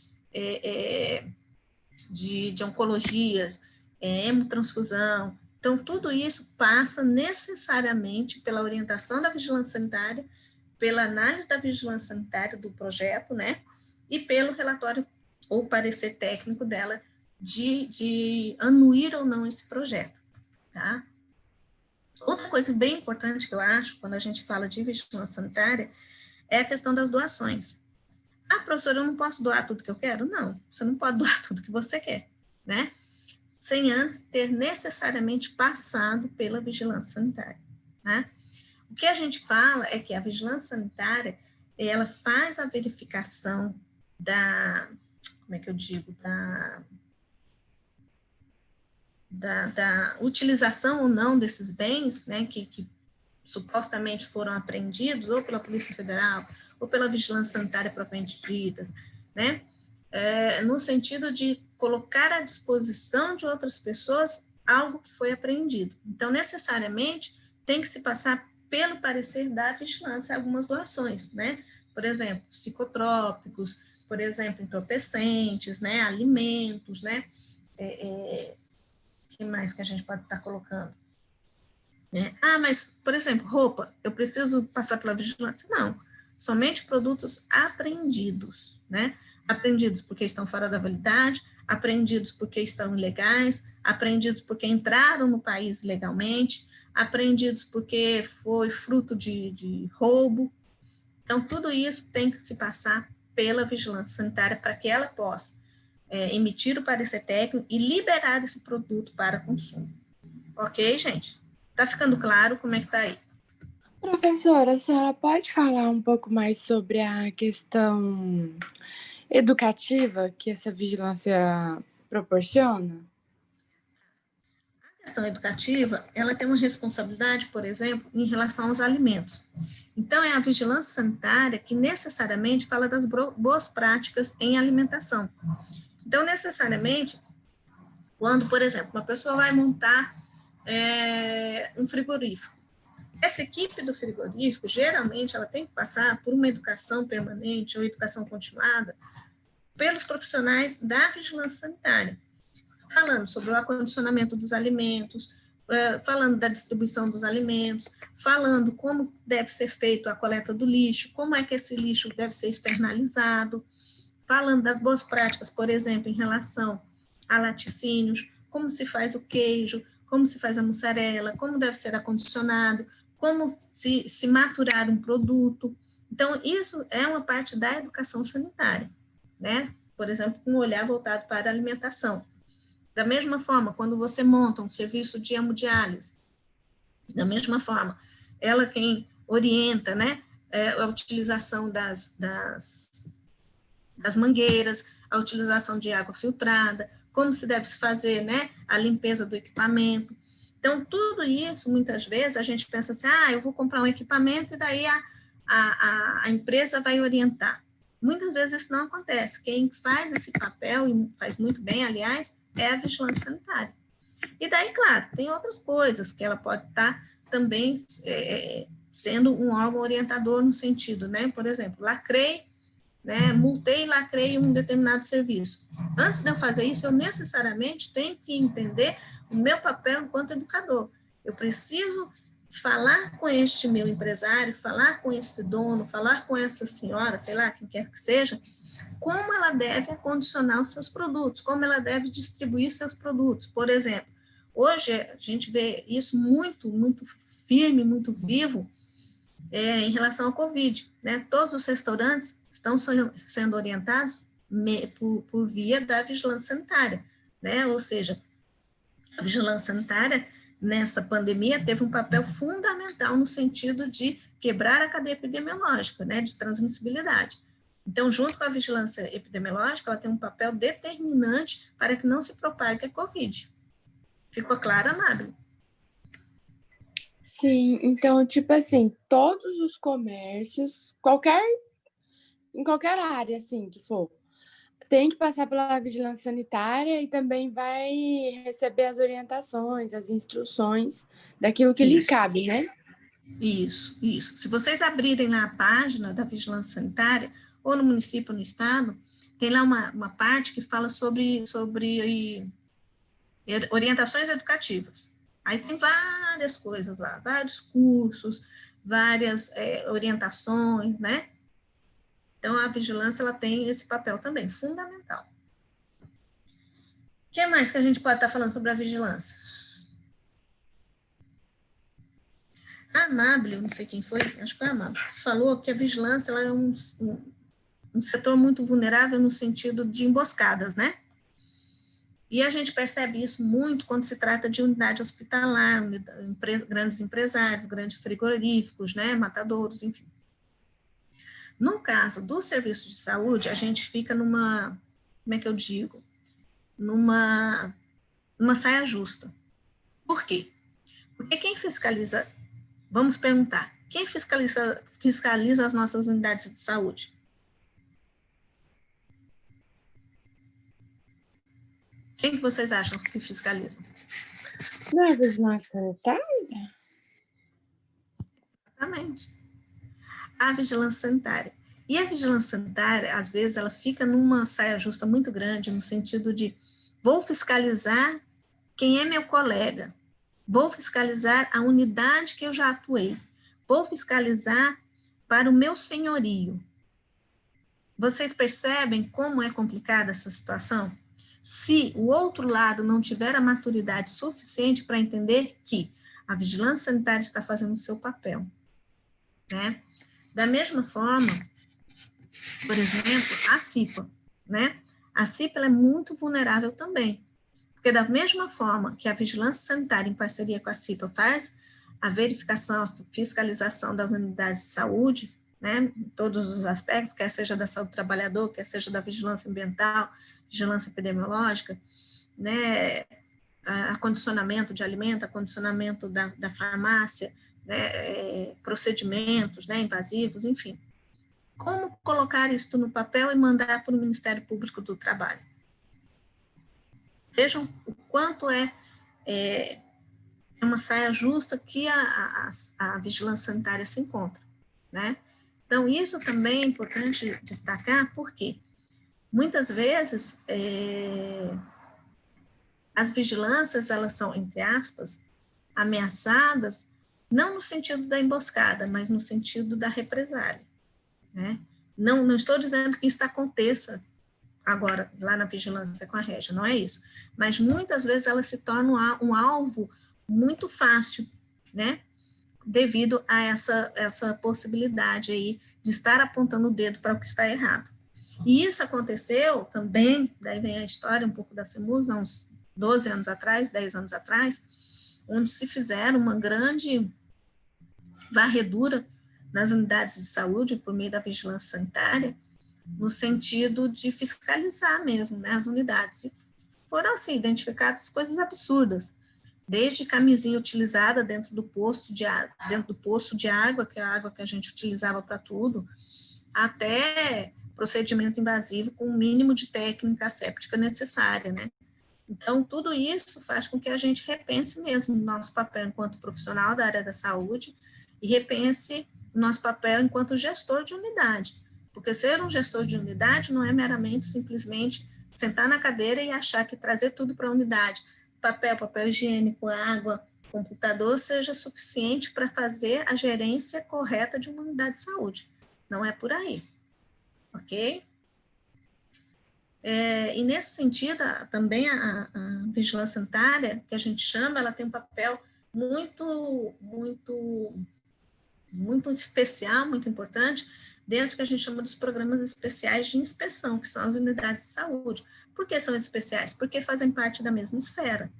S1: de oncologias, hemotransfusão. Então, tudo isso passa necessariamente pela orientação da vigilância sanitária, pela análise da vigilância sanitária do projeto, né, e pelo relatório ou parecer técnico dela de anuir ou não esse projeto, tá? Outra coisa bem importante que eu acho, quando a gente fala de vigilância sanitária, é a questão das doações. Ah, professora, eu não posso doar tudo que eu quero? Não, você não pode doar tudo que você quer, né? Sem antes ter necessariamente passado pela vigilância sanitária, né? O que a gente fala é que a vigilância sanitária, ela faz a verificação da, como é que eu digo, da utilização ou não desses bens, né, que supostamente foram apreendidos, ou pela Polícia Federal, ou pela Vigilância Sanitária propriamente dita, né, no sentido de colocar à disposição de outras pessoas algo que foi apreendido. Então, necessariamente, tem que se passar pelo parecer da vigilância algumas doações, né, por exemplo, psicotrópicos, por exemplo, entorpecentes, né, alimentos, né, que mais que a gente pode estar colocando? Mas, por exemplo, roupa, eu preciso passar pela vigilância? Não, somente produtos apreendidos, né? Apreendidos porque estão fora da validade, apreendidos porque estão ilegais, apreendidos porque entraram no país legalmente, apreendidos porque foi fruto de roubo. Então, tudo isso tem que se passar pela vigilância sanitária para que ela possa emitir o parecer técnico e liberar esse produto para consumo. Ok, gente? Tá ficando claro como é que tá aí?
S3: Professora, a senhora pode falar um pouco mais sobre a questão educativa que essa vigilância proporciona?
S1: A questão educativa, ela tem uma responsabilidade, por exemplo, em relação aos alimentos. Então, é a vigilância sanitária que necessariamente fala das boas práticas em alimentação. Então, necessariamente, quando, por exemplo, uma pessoa vai montar um frigorífico, essa equipe do frigorífico, geralmente, ela tem que passar por uma educação permanente ou educação continuada pelos profissionais da vigilância sanitária, falando sobre o acondicionamento dos alimentos, falando da distribuição dos alimentos, falando como deve ser feito a coleta do lixo, como é que esse lixo deve ser externalizado, falando das boas práticas, por exemplo, em relação a laticínios, como se faz o queijo, como se faz a mussarela, como deve ser acondicionado, como se maturar um produto. Então, isso é uma parte da educação sanitária, né? Por exemplo, com um olhar voltado para a alimentação. Da mesma forma, quando você monta um serviço de hemodiálise, da mesma forma, ela quem orienta, né, a utilização das mangueiras, a utilização de água filtrada, como se deve se fazer, né, a limpeza do equipamento. Então, tudo isso, muitas vezes, a gente pensa assim, eu vou comprar um equipamento e daí a empresa vai orientar. Muitas vezes isso não acontece. Quem faz esse papel, e faz muito bem, aliás, é a vigilância sanitária. E daí, claro, tem outras coisas que ela pode estar também sendo um órgão orientador no sentido, né, por exemplo, lacrei, né, multei e lacrei um determinado serviço. Antes de eu fazer isso, eu necessariamente tenho que entender o meu papel enquanto educador. Eu preciso falar com este meu empresário, falar com este dono, falar com essa senhora, sei lá, quem quer que seja, como ela deve acondicionar os seus produtos, como ela deve distribuir seus produtos. Por exemplo, hoje a gente vê isso muito, muito firme, muito vivo em relação ao Covid, né? Todos os restaurantes estão sendo orientados por via da vigilância sanitária, né? Ou seja, a vigilância sanitária nessa pandemia teve um papel fundamental no sentido de quebrar a cadeia epidemiológica, né, de transmissibilidade. Então, junto com a vigilância epidemiológica, ela tem um papel determinante para que não se propague a Covid. Ficou claro, Amábile?
S3: Sim, então, tipo assim, todos os comércios, em qualquer área, assim, que for, tem que passar pela vigilância sanitária e também vai receber as orientações, as instruções daquilo que lhe cabe, né?
S1: Isso, isso. Se vocês abrirem lá a página da vigilância sanitária, ou no município ou no estado, tem lá uma parte que fala sobre orientações educativas. Aí tem várias coisas lá, vários cursos, várias orientações, né? Então, a vigilância, ela tem esse papel também, fundamental. O que mais que a gente pode estar falando sobre a vigilância? A Amábile, não sei quem foi, acho que foi a Amábile, falou que a vigilância ela é um setor muito vulnerável no sentido de emboscadas, né? E a gente percebe isso muito quando se trata de unidade hospitalar, grandes empresários, grandes frigoríficos, né, matadouros, enfim. No caso dos serviços de saúde, a gente fica numa, como é que eu digo? Numa saia justa. Por quê? Porque quem fiscaliza, vamos perguntar, quem fiscaliza as nossas unidades de saúde? Quem que vocês acham que fiscaliza?
S3: Não é vigilância sanitária?
S1: Exatamente. A vigilância sanitária. E a vigilância sanitária, às vezes, ela fica numa saia justa muito grande, no sentido de vou fiscalizar quem é meu colega, vou fiscalizar a unidade que eu já atuei, vou fiscalizar para o meu senhorio. Vocês percebem como é complicada essa situação? Se o outro lado não tiver a maturidade suficiente para entender que a vigilância sanitária está fazendo o seu papel, né? Da mesma forma, por exemplo, a CIPA, né? A CIPA ela é muito vulnerável também, porque da mesma forma que a vigilância sanitária em parceria com a CIPA faz a verificação, a fiscalização das unidades de saúde, né, em todos os aspectos, quer seja da saúde do trabalhador, quer seja da vigilância ambiental, vigilância epidemiológica, né, acondicionamento de alimento, acondicionamento da farmácia, né, procedimentos, né, invasivos, enfim. Como colocar isso no papel e mandar para o Ministério Público do Trabalho? Vejam o quanto é uma saia justa que a vigilância sanitária se encontra, né? Então, isso também é importante destacar, porque muitas vezes as vigilâncias, elas são, entre aspas, ameaçadas, não no sentido da emboscada, mas no sentido da represália, né? Não estou dizendo que isso aconteça agora, lá na vigilância com a Régia, não é isso. Mas muitas vezes ela se torna um alvo muito fácil, né? Devido a essa possibilidade aí de estar apontando o dedo para o que está errado. E isso aconteceu também, daí vem a história um pouco da CEMUS, há uns 12 anos atrás, 10 anos atrás, onde se fizeram uma grande varredura nas unidades de saúde por meio da vigilância sanitária, no sentido de fiscalizar mesmo, né, as unidades. E foram, assim, identificadas coisas absurdas, desde camisinha utilizada dentro do poço de água, que é a água que a gente utilizava para tudo, até procedimento invasivo com o mínimo de técnica asséptica necessária, né? Então, tudo isso faz com que a gente repense mesmo o nosso papel enquanto profissional da área da saúde e repense o nosso papel enquanto gestor de unidade. Porque ser um gestor de unidade não é meramente, simplesmente, sentar na cadeira e achar que trazer tudo para a unidade, papel higiênico, água, computador, seja suficiente para fazer a gerência correta de uma unidade de saúde. Não é por aí. Ok? E nesse sentido, também a vigilância sanitária, que a gente chama, ela tem um papel muito especial, muito importante, dentro do que a gente chama dos programas especiais de inspeção, que são as unidades de saúde. Por que são especiais? Porque fazem parte da mesma esfera,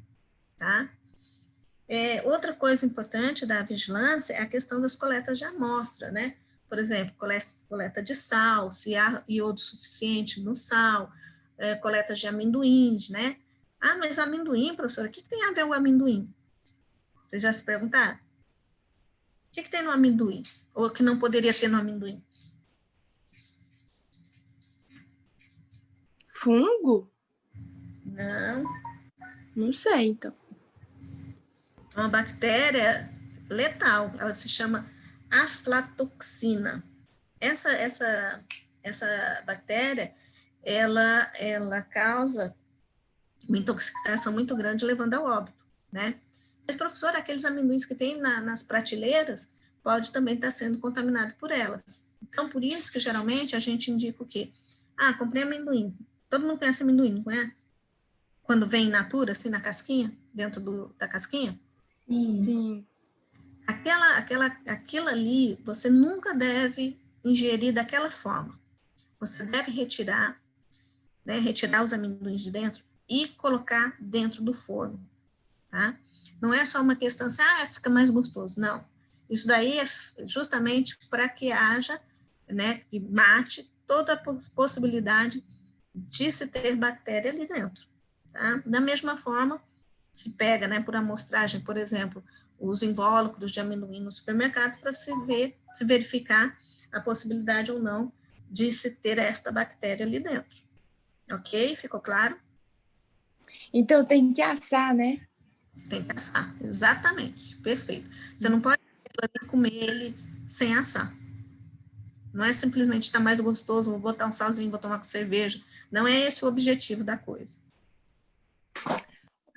S1: tá? Outra coisa importante da vigilância é a questão das coletas de amostra, né? Por exemplo, coleta de sal, se há iodo suficiente no sal, coleta de amendoins, né? Ah, mas amendoim, professora, o que tem a ver o amendoim? Vocês já se perguntaram? O que tem no amendoim? Ou que não poderia ter no amendoim?
S3: Fungo?
S1: Não.
S3: Não sei, então.
S1: Uma bactéria letal, ela se chama aflatoxina. Essa bactéria, ela causa uma intoxicação muito grande, levando ao óbito, né? Mas, professor, aqueles amendoins que tem nas prateleiras, pode também estar sendo contaminado por elas. Então, por isso que, geralmente, a gente indica o quê? Ah, comprei amendoim. Todo mundo conhece amendoim, não conhece? Quando vem in natura, assim, na casquinha, dentro da casquinha.
S3: Sim.
S1: Aquilo ali, você nunca deve ingerir daquela forma. Você deve retirar, né, retirar os amendoins de dentro e colocar dentro do forno, tá? Não é só uma questão assim, fica mais gostoso, não. Isso daí é justamente para que haja, né, que mate toda a possibilidade de se ter bactéria ali dentro, tá? Da mesma forma, se pega, né, por amostragem, por exemplo, os invólucros de amendoim nos supermercados para se verificar a possibilidade ou não de se ter esta bactéria ali dentro. Ok? Ficou claro?
S3: Então tem que assar, né?
S1: Tem que assar, exatamente, perfeito. Você não pode comer ele sem assar. Não é simplesmente estar mais gostoso, vou botar um salzinho, vou tomar com cerveja. Não é esse o objetivo da coisa.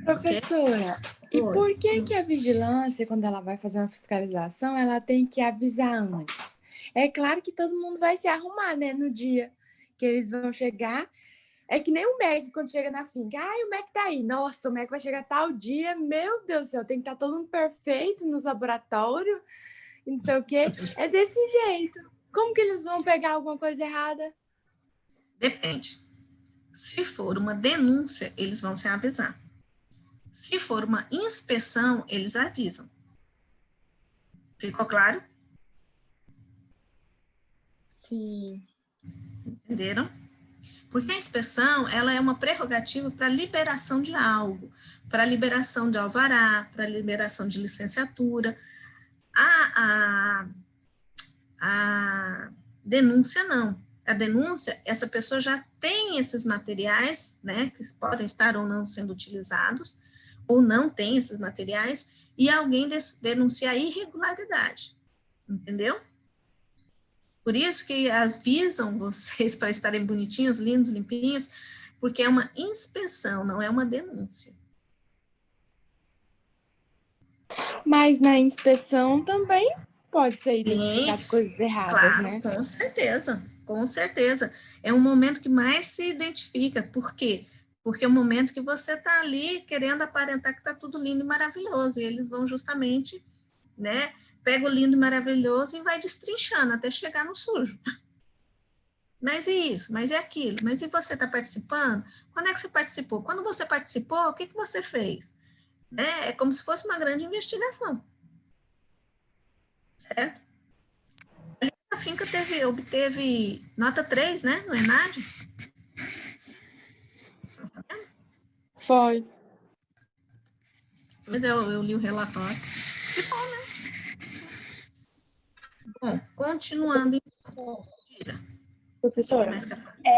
S3: Professora, e por que a vigilância, quando ela vai fazer uma fiscalização, ela tem que avisar antes? É claro que todo mundo vai se arrumar, né, no dia que eles vão chegar. É que nem o MEC, quando chega na finca. O MEC tá aí. Nossa, o MEC vai chegar tal dia. Meu Deus do céu, tem que estar todo mundo perfeito nos laboratórios e não sei o quê. É desse jeito. Como que eles vão pegar alguma coisa errada?
S1: Depende. Se for uma denúncia, eles vão se avisar. Se for uma inspeção, eles avisam. Ficou claro?
S3: Sim.
S1: Entenderam? Porque a inspeção, ela é uma prerrogativa para liberação de algo, para liberação de alvará, para liberação de licenciatura. A denúncia, não. A denúncia, essa pessoa já tem esses materiais, né, que podem estar ou não sendo utilizados, ou não tem esses materiais, e alguém denuncia a irregularidade, entendeu? Por isso que avisam vocês para estarem bonitinhos, lindos, limpinhos, porque é uma inspeção, não é uma denúncia.
S3: Mas na inspeção também pode ser identificado coisas erradas,
S1: claro,
S3: né?
S1: Com certeza, com certeza. É um momento que mais se identifica. Por quê? Porque é o momento que você está ali querendo aparentar que está tudo lindo e maravilhoso, e eles vão justamente, né, pega o lindo e maravilhoso e vai destrinchando até chegar no sujo. Mas é isso, mas é aquilo, mas e você está participando? Quando é que você participou? Quando você participou, o que você fez? É como se fosse uma grande investigação. Certo? A finca obteve nota 3, né, no ENAD?
S3: Foi.
S1: Mas eu li o relatório. Que bom, né? Bom, continuando.
S4: Professora,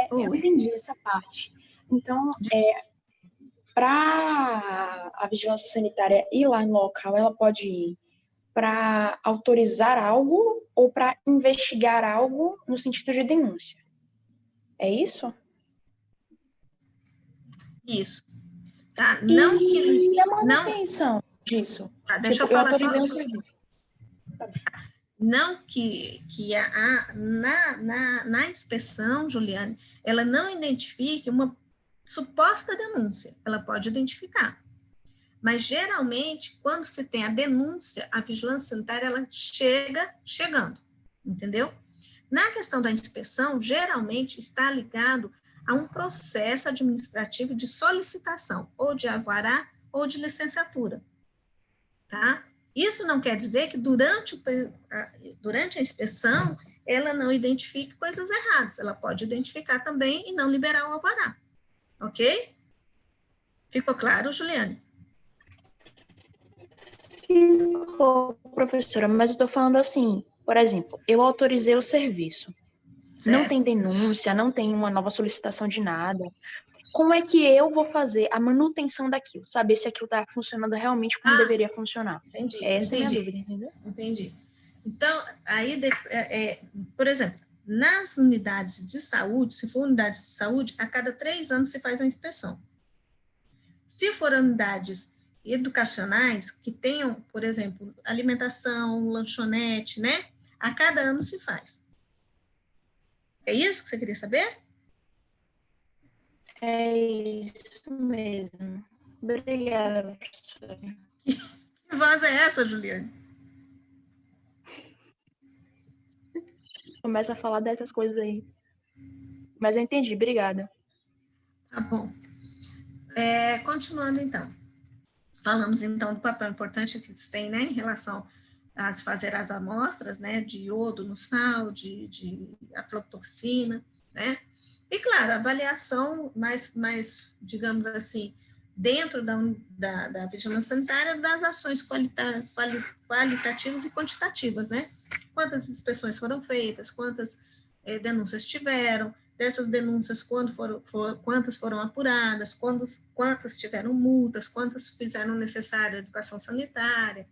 S4: eu entendi essa parte. Então, para a vigilância sanitária ir lá no local, ela pode ir para autorizar algo ou para investigar algo no sentido de denúncia. É isso?
S1: Isso. Tá?
S4: Não que a manutenção disso.
S1: Tá, deixa eu falar
S4: autorizei o serviço.
S1: não que na inspeção, Juliane, ela não identifique uma suposta denúncia, ela pode identificar. Mas, geralmente, quando se tem a denúncia, a vigilância sanitária, ela chegando, entendeu? Na questão da inspeção, geralmente está ligado a um processo administrativo de solicitação, ou de alvará, ou de licenciatura, tá? Isso não quer dizer que durante a inspeção, ela não identifique coisas erradas, ela pode identificar também e não liberar o alvará, ok? Ficou claro, Juliane?
S4: Ficou, professora, mas eu estou falando assim, por exemplo, eu autorizei o serviço, não
S1: Certo.
S4: tem denúncia, não tem uma nova solicitação de nada. Como é que eu vou fazer a manutenção daquilo? Saber se aquilo está funcionando realmente como deveria funcionar?
S1: Entendi,
S4: Essa é a minha
S1: entendi.
S4: dúvida, entendeu?
S1: Entendi. Então, aí, por exemplo, nas unidades de saúde, se for unidades de saúde, a cada 3 anos se faz uma inspeção. Se for unidades educacionais, que tenham, por exemplo, alimentação, lanchonete, né? A cada ano se faz. É isso que você queria saber?
S4: É isso mesmo. Obrigada, professora.
S1: Que voz é essa, Juliane?
S4: Começa a falar dessas coisas aí. Mas eu entendi, obrigada.
S1: Tá bom. Continuando, então. Falamos, então, do papel importante que eles têm, né, em relação a se fazer as amostras, né, de iodo no sal, de aflatoxina, né, e, claro, a avaliação mais, digamos assim, dentro da vigilância sanitária das ações qualitativas e quantitativas, né, quantas inspeções foram feitas, quantas denúncias tiveram, dessas denúncias, quantas foram apuradas, quantas tiveram multas, quantas fizeram necessária educação sanitária.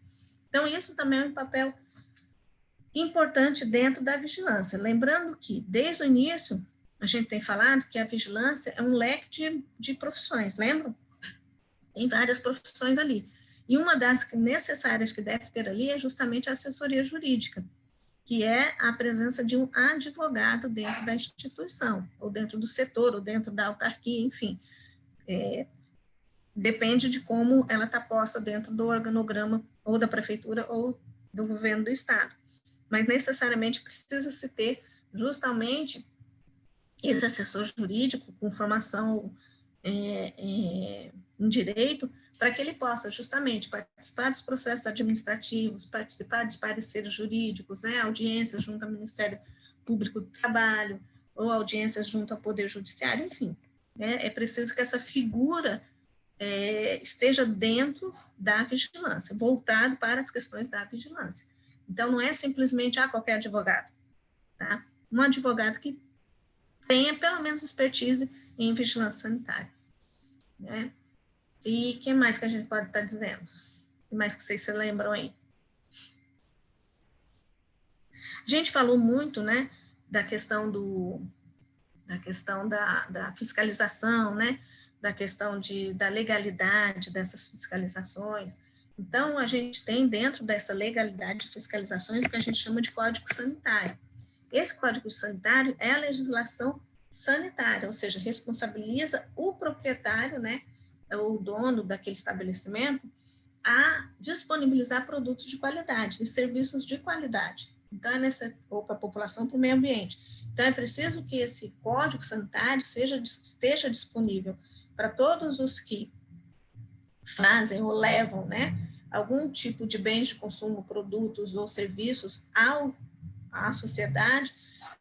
S1: Então, isso também é um papel importante dentro da vigilância. Lembrando que, desde o início, a gente tem falado que a vigilância é um leque de profissões, lembram? Tem várias profissões ali. E uma das necessárias que deve ter ali é justamente a assessoria jurídica, que é a presença de um advogado dentro da instituição, ou dentro do setor, ou dentro da autarquia, enfim. Depende de como ela está posta dentro do organograma, ou da prefeitura, ou do governo do estado. Mas, necessariamente, precisa-se ter, justamente, esse assessor jurídico com formação em direito, para que ele possa, justamente, participar dos processos administrativos, participar dos pareceres jurídicos, né, audiências junto ao Ministério Público do Trabalho, ou audiências junto ao Poder Judiciário, enfim. Né, é preciso que essa figura esteja dentro da vigilância, voltado para as questões da vigilância. Então, não é simplesmente qualquer advogado, tá? Um advogado que tenha, pelo menos, expertise em vigilância sanitária, né? E o que mais que a gente pode estar dizendo? O que mais que vocês se lembram aí? A gente falou muito, né, da questão da fiscalização, né, da questão da legalidade dessas fiscalizações. Então, a gente tem dentro dessa legalidade de fiscalizações o que a gente chama de Código Sanitário. Esse Código Sanitário é a legislação sanitária, ou seja, responsabiliza o proprietário, né, o dono daquele estabelecimento, a disponibilizar produtos de qualidade e serviços de qualidade. Então, ou para a população, para o meio ambiente. Então, é preciso que esse Código Sanitário esteja disponível para todos os que fazem ou levam, né, algum tipo de bens de consumo, produtos ou serviços à sociedade,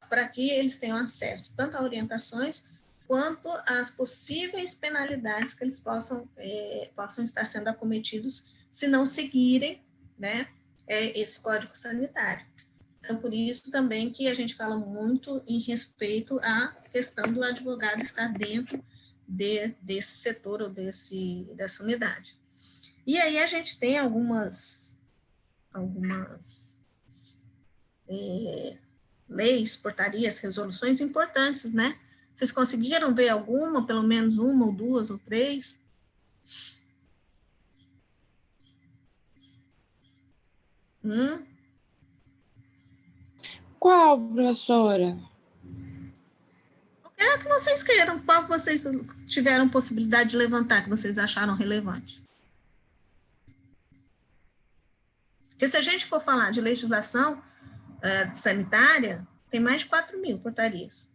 S1: para que eles tenham acesso tanto a orientações quanto às possíveis penalidades que eles possam estar sendo acometidos se não seguirem, né, esse Código Sanitário. Então, por isso também que a gente fala muito em respeito à questão do advogado estar dentro desse setor ou dessa unidade. E aí a gente tem algumas leis, portarias, resoluções importantes, né? Vocês conseguiram ver alguma, pelo menos uma, ou duas, ou três?
S3: Qual, professora?
S1: É o que vocês queiram, qual que vocês tiveram possibilidade de levantar, que vocês acharam relevante. Porque se a gente for falar de legislação sanitária, tem mais de 4.000 portarias.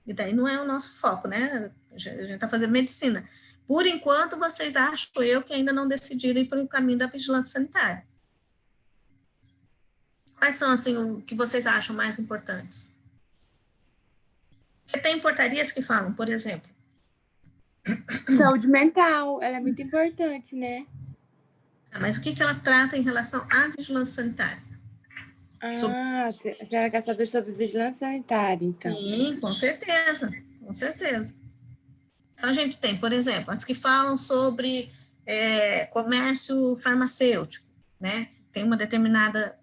S1: E daí não é o nosso foco, né? A gente está fazendo medicina. Por enquanto, vocês acham eu que ainda não decidiram ir para o caminho da vigilância sanitária. Quais são, assim, o que vocês acham mais importantes? Porque tem portarias que falam, por exemplo...
S3: Saúde mental, ela é muito importante, né?
S1: Mas o que ela trata em relação à vigilância sanitária?
S3: Ah, a senhora quer saber sobre vigilância sanitária, então.
S1: Sim, com certeza, com certeza. Então, a gente tem, por exemplo, as que falam sobre comércio farmacêutico, né? Tem uma determinada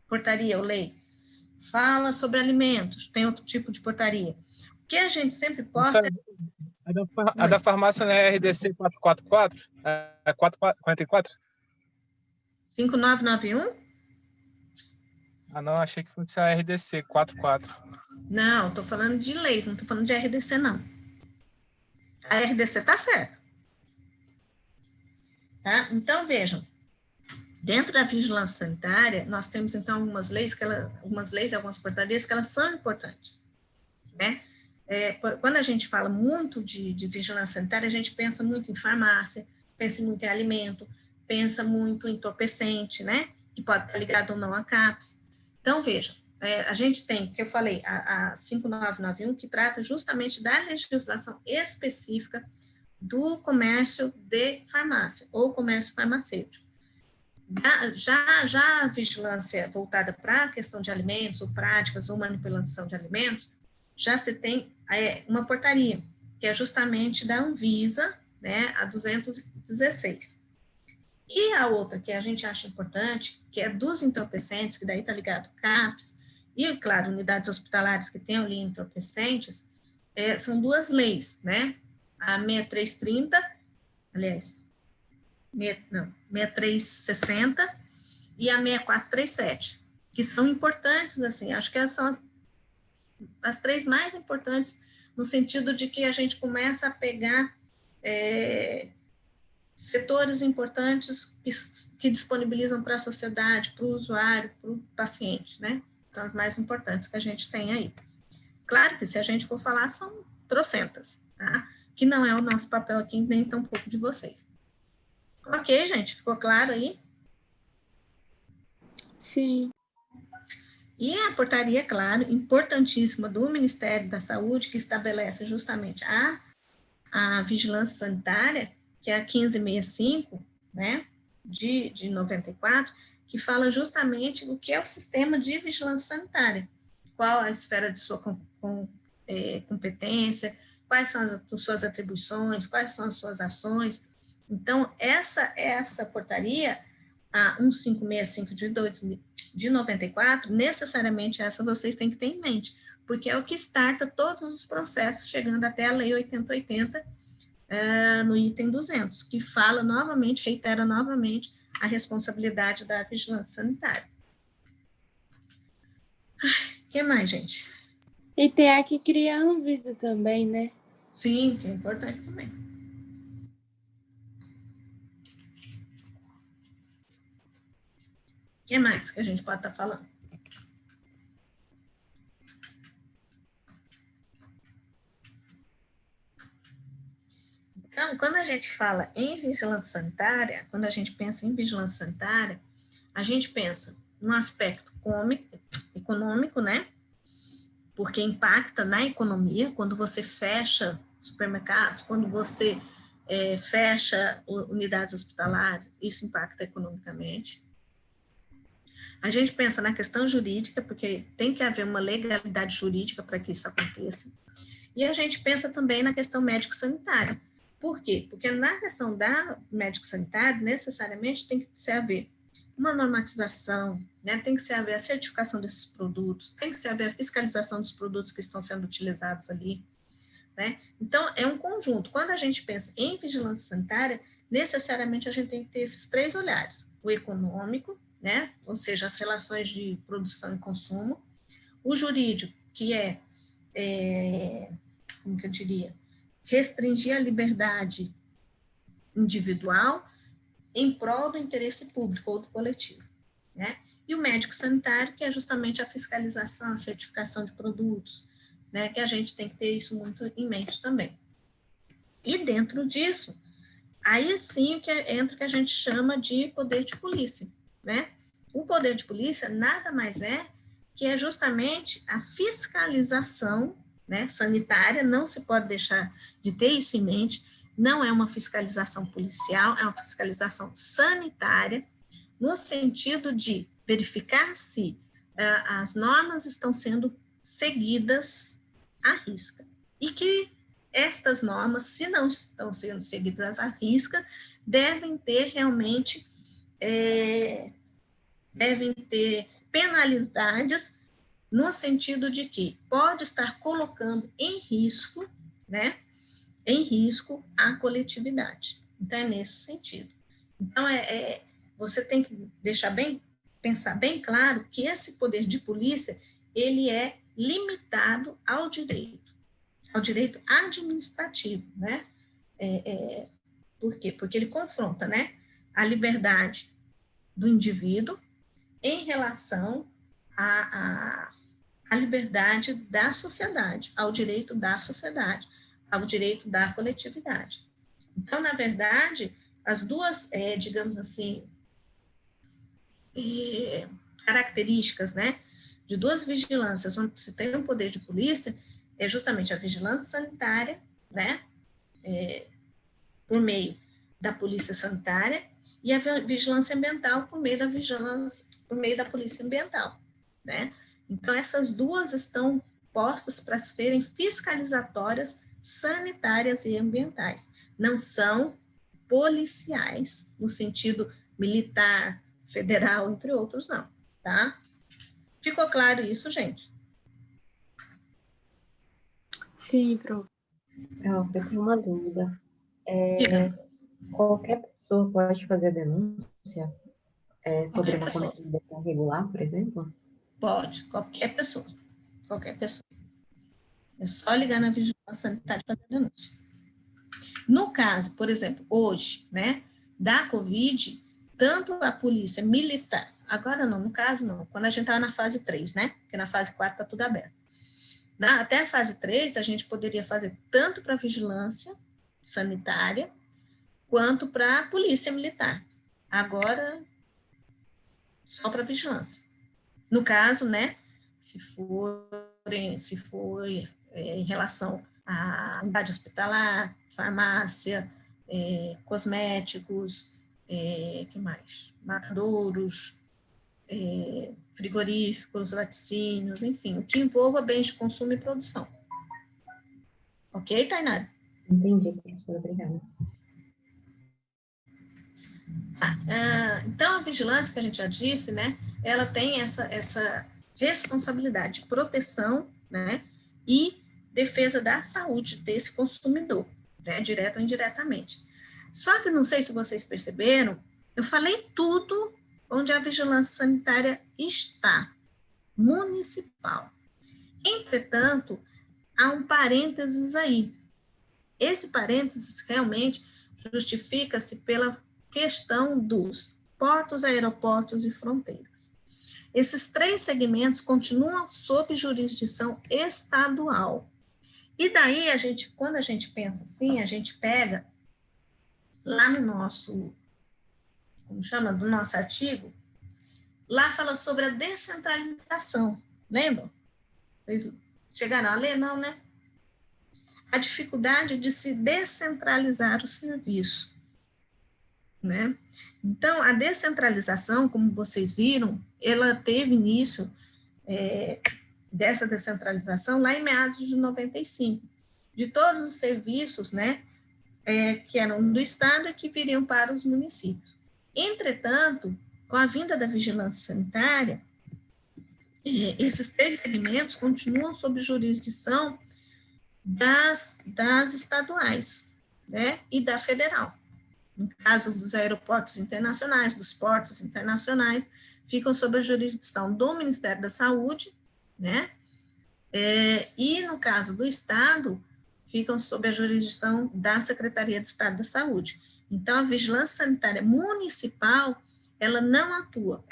S1: portaria ou lei. Fala sobre alimentos, tem outro tipo de portaria. O que a gente sempre posta...
S6: A da farmácia não é RDC 444? É 444?
S1: 5991?
S6: Ah, não, achei que fosse a RDC 44.
S1: Não, estou falando de leis, não estou falando de RDC, não. A RDC está certa. Tá? Então, vejam, dentro da vigilância sanitária, nós temos, então, algumas leis e algumas portarias que elas são importantes, né? Quando a gente fala muito de vigilância sanitária, a gente pensa muito em farmácia, pensa muito em alimento, pensa muito em entorpecente, né? Que pode estar ligado ou não a CAPS. Então, veja, a gente tem, que eu falei, a 5991, que trata justamente da legislação específica do comércio de farmácia, ou comércio farmacêutico. Já a vigilância voltada para a questão de alimentos, ou práticas, ou manipulação de alimentos, já se tem uma portaria, que é justamente da Anvisa, né, a 216. E a outra que a gente acha importante, que é dos entorpecentes, que daí está ligado CAPS, e, claro, unidades hospitalares que tem ali entorpecentes, são duas leis, né? A 6330, aliás, 6360 e a 6437, que são importantes, assim, acho que são as três mais importantes, no sentido de que a gente começa a pegar setores importantes que disponibilizam para a sociedade, para o usuário, para o paciente, né? São as mais importantes que a gente tem aí. Claro que se a gente for falar, são trocentas, tá? Que não é o nosso papel aqui, nem tão pouco de vocês. Ok, gente? Ficou claro aí?
S3: Sim.
S1: E a portaria, claro, importantíssima do Ministério da Saúde, que estabelece justamente a vigilância sanitária, que é a 1565, né, de 94, que fala justamente o que é o sistema de vigilância sanitária, qual a esfera de sua competência, quais são as suas atribuições, quais são as suas ações. Então, essa portaria, a 1565 de 94, necessariamente essa vocês têm que ter em mente, porque é o que starta todos os processos, chegando até a Lei 8080, no item 200, que fala novamente, reitera novamente, a responsabilidade da vigilância sanitária. O que mais, gente?
S3: E tem a que cria a Anvisa também, né?
S1: Sim, que é importante também. O que mais que a gente pode estar falando? Então, quando a gente fala em vigilância sanitária, quando a gente pensa em vigilância sanitária, a gente pensa no aspecto econômico, né? Porque impacta na economia, quando você fecha supermercados, quando você fecha unidades hospitalares, isso impacta economicamente. A gente pensa na questão jurídica, porque tem que haver uma legalidade jurídica para que isso aconteça. E a gente pensa também na questão médico-sanitária. Por quê? Porque na questão da médico-sanitária, necessariamente tem que se haver uma normatização, né? Tem que se haver a certificação desses produtos, tem que se haver a fiscalização dos produtos que estão sendo utilizados ali, né? Então, é um conjunto. Quando a gente pensa em vigilância sanitária, necessariamente a gente tem que ter esses três olhares: o econômico, né? Ou seja, as relações de produção e consumo. O jurídico, que como que eu diria, restringir a liberdade individual em prol do interesse público ou do coletivo, né? E o médico sanitário, que é justamente a fiscalização, a certificação de produtos, né? Que a gente tem que ter isso muito em mente também. E dentro disso, aí sim que entra o que a gente chama de poder de polícia, né? O poder de polícia nada mais é que é justamente a fiscalização, né, sanitária, não se pode deixar de ter isso em mente, não é uma fiscalização policial, é uma fiscalização sanitária, no sentido de verificar se as normas estão sendo seguidas à risca, e que estas normas, se não estão sendo seguidas à risca, devem ter realmente, devem ter penalidades, no sentido de que pode estar colocando em risco, né, em risco a coletividade. Então, é nesse sentido. Então, você tem que pensar bem claro que esse poder de polícia, ele é limitado ao direito administrativo, né? Por quê? Porque ele confronta, né, a liberdade do indivíduo em relação à liberdade da sociedade, ao direito da sociedade, ao direito da coletividade. Então, na verdade, as duas, digamos assim, características, né, de duas vigilâncias, onde se tem um poder de polícia, é justamente a vigilância sanitária, né, por meio da polícia sanitária, e a vigilância ambiental por meio da polícia ambiental, né. Então, essas duas estão postas para serem fiscalizatórias, sanitárias e ambientais. Não são policiais, no sentido militar, federal, entre outros, não, tá? Ficou claro isso, gente?
S3: Sim, Pro.
S7: Eu tenho uma dúvida. Qualquer pessoa pode fazer denúncia sobre uma comercialização irregular, por exemplo?
S1: Pode, qualquer pessoa. Qualquer pessoa. É só ligar na vigilância sanitária e fazer denúncia. No caso, por exemplo, hoje, né, da Covid, tanto a polícia militar, agora não, no caso não, quando a gente estava na fase 3, né, porque na fase 4 está tudo aberto. Até a fase 3, a gente poderia fazer tanto para a vigilância sanitária, quanto para a polícia militar. Agora, só para vigilância. No caso, né, se for em relação à unidade hospitalar, farmácia, cosméticos, que mais? Matadouros, frigoríficos, laticínios, enfim, o que envolva bens de consumo e produção. Ok, Tainara?
S7: Entendi, professora, obrigada.
S1: Então, a vigilância, que a gente já disse, né, ela tem essa responsabilidade de proteção, né, e defesa da saúde desse consumidor, né, direto ou indiretamente. Só que não sei se vocês perceberam, eu falei tudo onde a vigilância sanitária está, municipal. Entretanto, há um parênteses aí. Esse parênteses realmente justifica-se pela questão dos portos, aeroportos e fronteiras. Esses três segmentos continuam sob jurisdição estadual. E daí, quando a gente pensa assim, a gente pega lá no nosso, do nosso artigo, lá fala sobre a descentralização, lembram? Vocês chegaram a ler? Não, né? A dificuldade de se descentralizar o serviço, né? Então, a descentralização, como vocês viram, ela teve início dessa descentralização lá em meados de 95, de todos os serviços, né, que eram do Estado e que viriam para os municípios. Entretanto, com a vinda da vigilância sanitária, esses três segmentos continuam sob jurisdição das estaduais, né, e da federal. No caso dos aeroportos internacionais, dos portos internacionais, ficam sob a jurisdição do Ministério da Saúde, né? E no caso do Estado, ficam sob a jurisdição da Secretaria de Estado da Saúde. Então, a vigilância sanitária municipal, ela não atua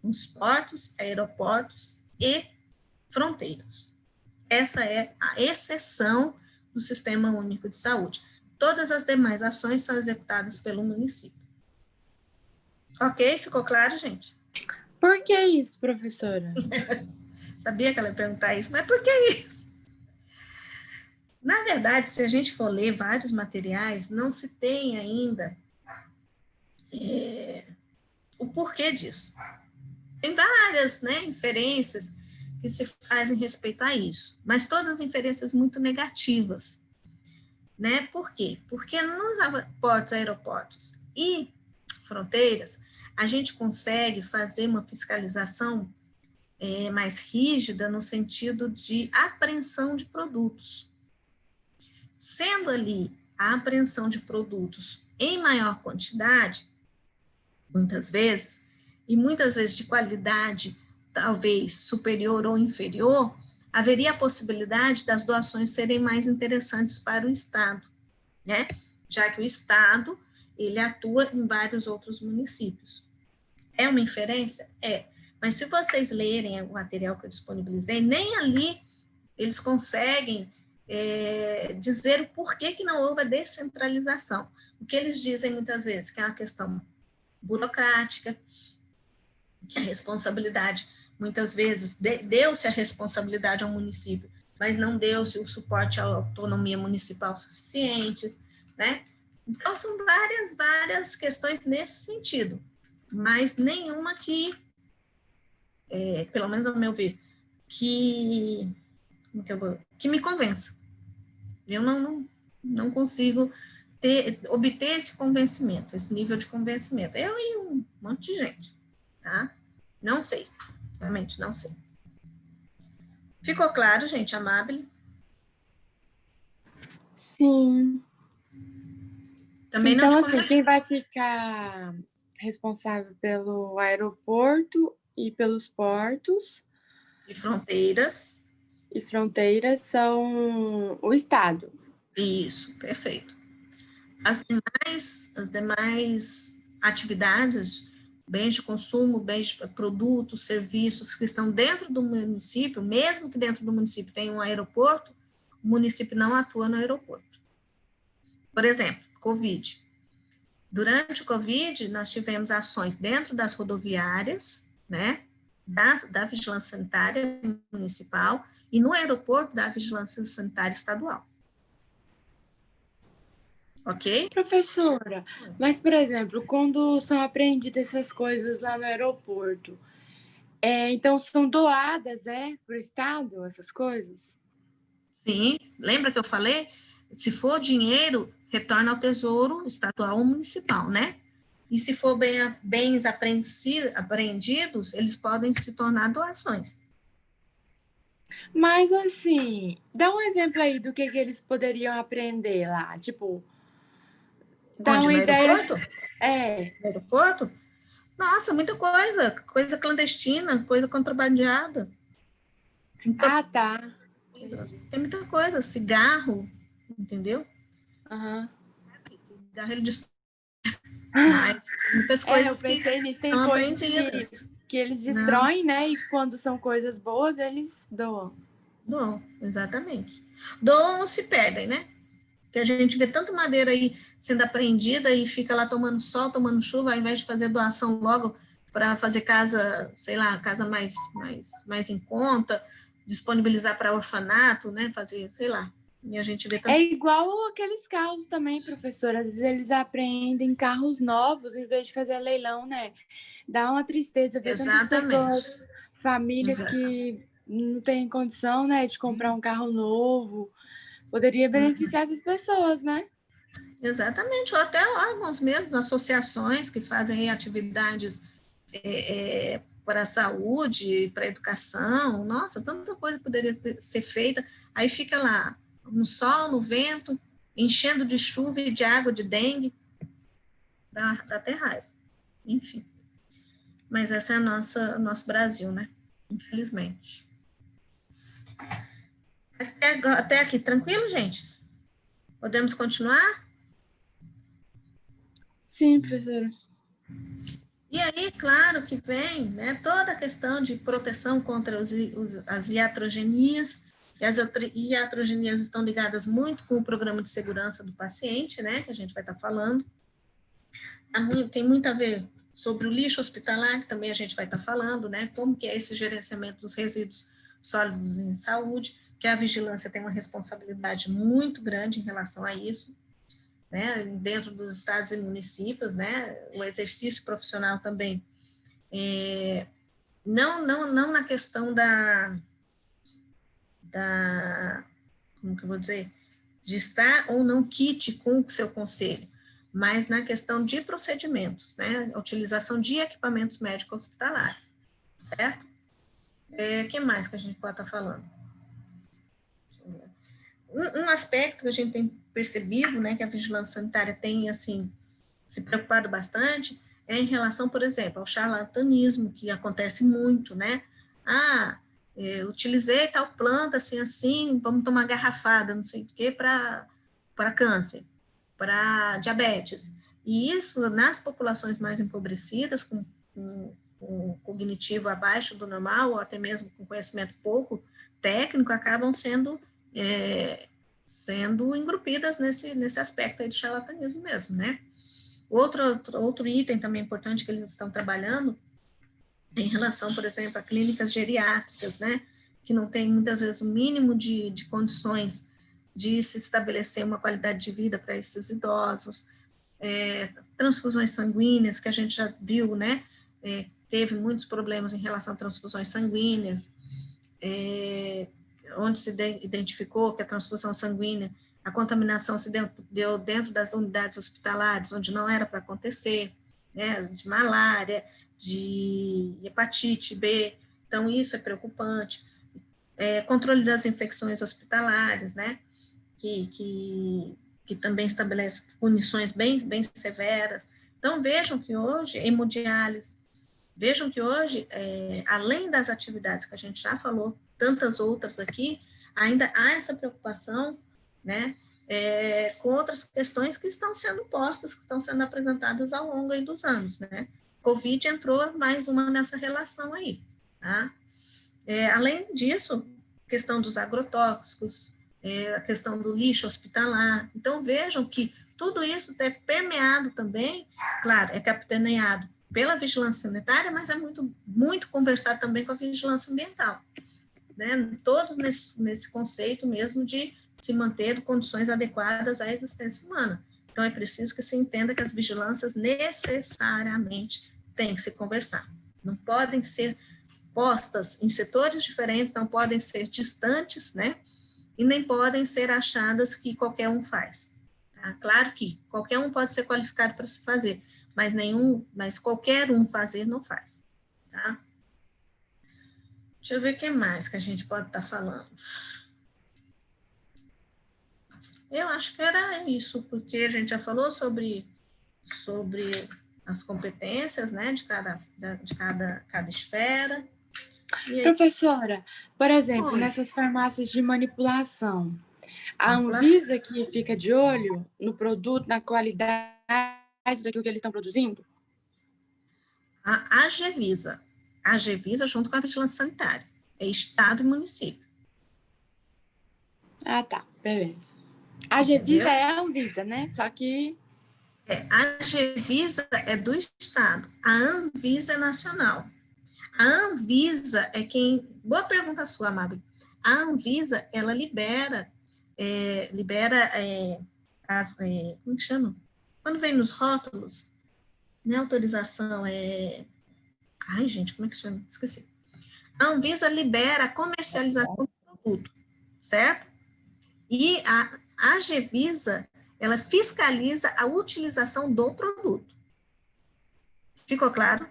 S1: nos portos, aeroportos e fronteiras. Essa é a exceção do Sistema Único de Saúde. Todas as demais ações são executadas pelo município. Ok? Ficou claro, gente?
S3: Por que isso, professora?
S1: Sabia que ela ia perguntar isso, mas por que isso? Na verdade, se a gente for ler vários materiais, não se tem ainda o porquê disso. Tem várias, né, inferências que se fazem respeito a isso, mas todas inferências muito negativas. Né? Por quê? Porque nos portos, aeroportos e fronteiras, a gente consegue fazer uma fiscalização mais rígida no sentido de apreensão de produtos. Sendo ali a apreensão de produtos em maior quantidade, muitas vezes, e muitas vezes de qualidade talvez superior ou inferior, haveria a possibilidade das doações serem mais interessantes para o Estado, né? Já que o Estado, ele atua em vários outros municípios. É uma inferência? É. Mas se vocês lerem o material que eu disponibilizei, nem ali eles conseguem dizer o porquê que não houve a descentralização. O que eles dizem muitas vezes, que é uma questão burocrática, que a responsabilidade, muitas vezes, deu-se a responsabilidade ao município, mas não deu-se o suporte à autonomia municipal suficientes, né? Então, são várias questões nesse sentido, mas nenhuma que, pelo menos ao meu ver, que me convença. Eu não consigo obter esse convencimento, esse nível de convencimento. Eu e um monte de gente, tá? Não sei, realmente não sei. Ficou claro, gente, amável?
S3: Sim.
S1: Também
S3: então,
S1: não te
S3: assim,
S1: convenci.
S3: quem vai ficar responsável pelo aeroporto e pelos portos
S1: E fronteiras.
S3: e fronteiras são o Estado.
S1: Isso, perfeito. As demais atividades, bens de consumo, bens de produtos, serviços que estão dentro do município, mesmo que dentro do município tenha um aeroporto, o município não atua no aeroporto. Por exemplo, Covid. Durante o Covid, nós tivemos ações dentro das rodoviárias, né, da vigilância sanitária municipal e no aeroporto da vigilância sanitária estadual. Ok?
S3: Professora, mas, por exemplo, quando são apreendidas essas coisas lá no aeroporto, então são doadas, para o Estado, essas coisas?
S1: Sim, lembra que eu falei? Se for dinheiro, retorna ao Tesouro Estadual ou Municipal, né? E se for bens apreendidos, eles podem se tornar doações.
S3: Mas, assim, dá um exemplo aí do que eles poderiam apreender lá. Tipo, dá
S1: Onde?
S3: uma
S1: No
S3: ideia.
S1: aeroporto? No aeroporto? Nossa, muita coisa clandestina, coisa contrabandeada.
S3: Ah, tá.
S1: Tem muita coisa, cigarro, entendeu?
S3: Uhum.
S1: Cigarro ele destrói, mas muitas coisas
S3: eu pensei nisso. Tem
S1: são
S3: coisas
S1: apreendidas.
S3: que eles destroem, né? E quando são coisas boas, eles doam.
S1: Doam, exatamente. Doam ou se perdem, né? Que a gente vê tanta madeira aí sendo apreendida e fica lá tomando sol, tomando chuva, ao invés de fazer doação logo para fazer casa, sei lá, casa mais em conta, disponibilizar para orfanato, né? Fazer, sei lá. E a gente vê tanto...
S3: É igual aqueles carros também, professora. Às vezes eles apreendem carros novos em vez de fazer leilão, né? Dá uma tristeza ver tantas pessoas, famílias que não têm condição, né, de comprar um carro novo. Poderia beneficiar essas pessoas, né?
S1: Exatamente, ou até órgãos mesmo, associações que fazem atividades para a saúde, para a educação. Nossa, tanta coisa poderia ser feita. Aí fica lá, no sol, no vento, enchendo de chuva e de água, de dengue. dá até raiva. Enfim. Mas essa é o nosso Brasil, né? Infelizmente. Até aqui, tranquilo, gente? Podemos continuar?
S3: Sim, professora.
S1: E aí, claro que vem, né, toda a questão de proteção contra as iatrogenias, e as iatrogenias estão ligadas muito com o programa de segurança do paciente, né, que a gente vai estar falando. Tem muito a ver sobre o lixo hospitalar, que também a gente vai estar falando, né, como que é esse gerenciamento dos resíduos sólidos em saúde, que a vigilância tem uma responsabilidade muito grande em relação a isso, né, dentro dos estados e municípios, né, o exercício profissional também, não na questão como que eu vou dizer, de estar ou não quite com o seu conselho, mas na questão de procedimentos, né, a utilização de equipamentos médicos hospitalares, certo? Que mais que a gente pode estar falando? Um aspecto que a gente tem percebido, né, que a vigilância sanitária tem, assim, se preocupado bastante, é em relação, por exemplo, ao charlatanismo, que acontece muito, né? Utilizei tal planta, assim, vamos tomar garrafada, não sei o quê, para câncer, para diabetes. E isso, nas populações mais empobrecidas, com cognitivo abaixo do normal, ou até mesmo com conhecimento pouco técnico, acabam sendo engrupidas nesse aspecto aí de charlatanismo mesmo, né? Outro item também importante que eles estão trabalhando em relação, por exemplo, a clínicas geriátricas, né? Que não tem, muitas vezes, o mínimo de condições de se estabelecer uma qualidade de vida para esses idosos, transfusões sanguíneas, que a gente já viu, né? Teve muitos problemas em relação a transfusões sanguíneas, onde se identificou que a transfusão sanguínea, a contaminação se deu dentro das unidades hospitalares, onde não era para acontecer, né, de malária, de hepatite B, então isso é preocupante. Controle das infecções hospitalares, né, que também estabelece punições bem severas. Então, vejam que hoje, hemodiálise, além das atividades que a gente já falou, tantas outras aqui, ainda há essa preocupação, né, com outras questões que estão sendo postas, que estão sendo apresentadas ao longo aí dos anos, né. Covid entrou mais uma nessa relação aí, tá? Além disso, questão dos agrotóxicos, a questão do lixo hospitalar. Então, vejam que tudo isso é permeado também, claro, é capitaneado pela vigilância sanitária, mas é muito conversado também com a vigilância ambiental, né? Todos nesse conceito mesmo de se manter condições adequadas à existência humana. Então, é preciso que se entenda que as vigilâncias necessariamente têm que se conversar. Não podem ser postas em setores diferentes, não podem ser distantes, né? E nem podem ser achadas que qualquer um faz. Tá? Claro que qualquer um pode ser qualificado para se fazer, mas qualquer um fazer não faz. Tá? Deixa eu ver o que mais que a gente pode estar falando. Eu acho que era isso, porque a gente já falou sobre as competências, né, de cada esfera.
S3: Professora, por exemplo,
S1: Oi.
S3: nessas farmácias de manipulação, a Anvisa que fica de olho no produto, na qualidade daquilo que eles estão produzindo?
S1: A Agevisa junto com a vigilância sanitária, é estado e município.
S3: Ah, tá, beleza. A Agevisa é a Anvisa, né? Só que...
S1: A Agevisa é do estado, a Anvisa é nacional. A Anvisa é quem... Boa pergunta sua, Mabel. A Anvisa, ela libera como que chama? Quando vem nos rótulos, não é autorização, Ai, gente, como é que chama? Esqueci. A Anvisa libera a comercialização do produto, certo? E a Agevisa, ela fiscaliza a utilização do produto. Ficou claro?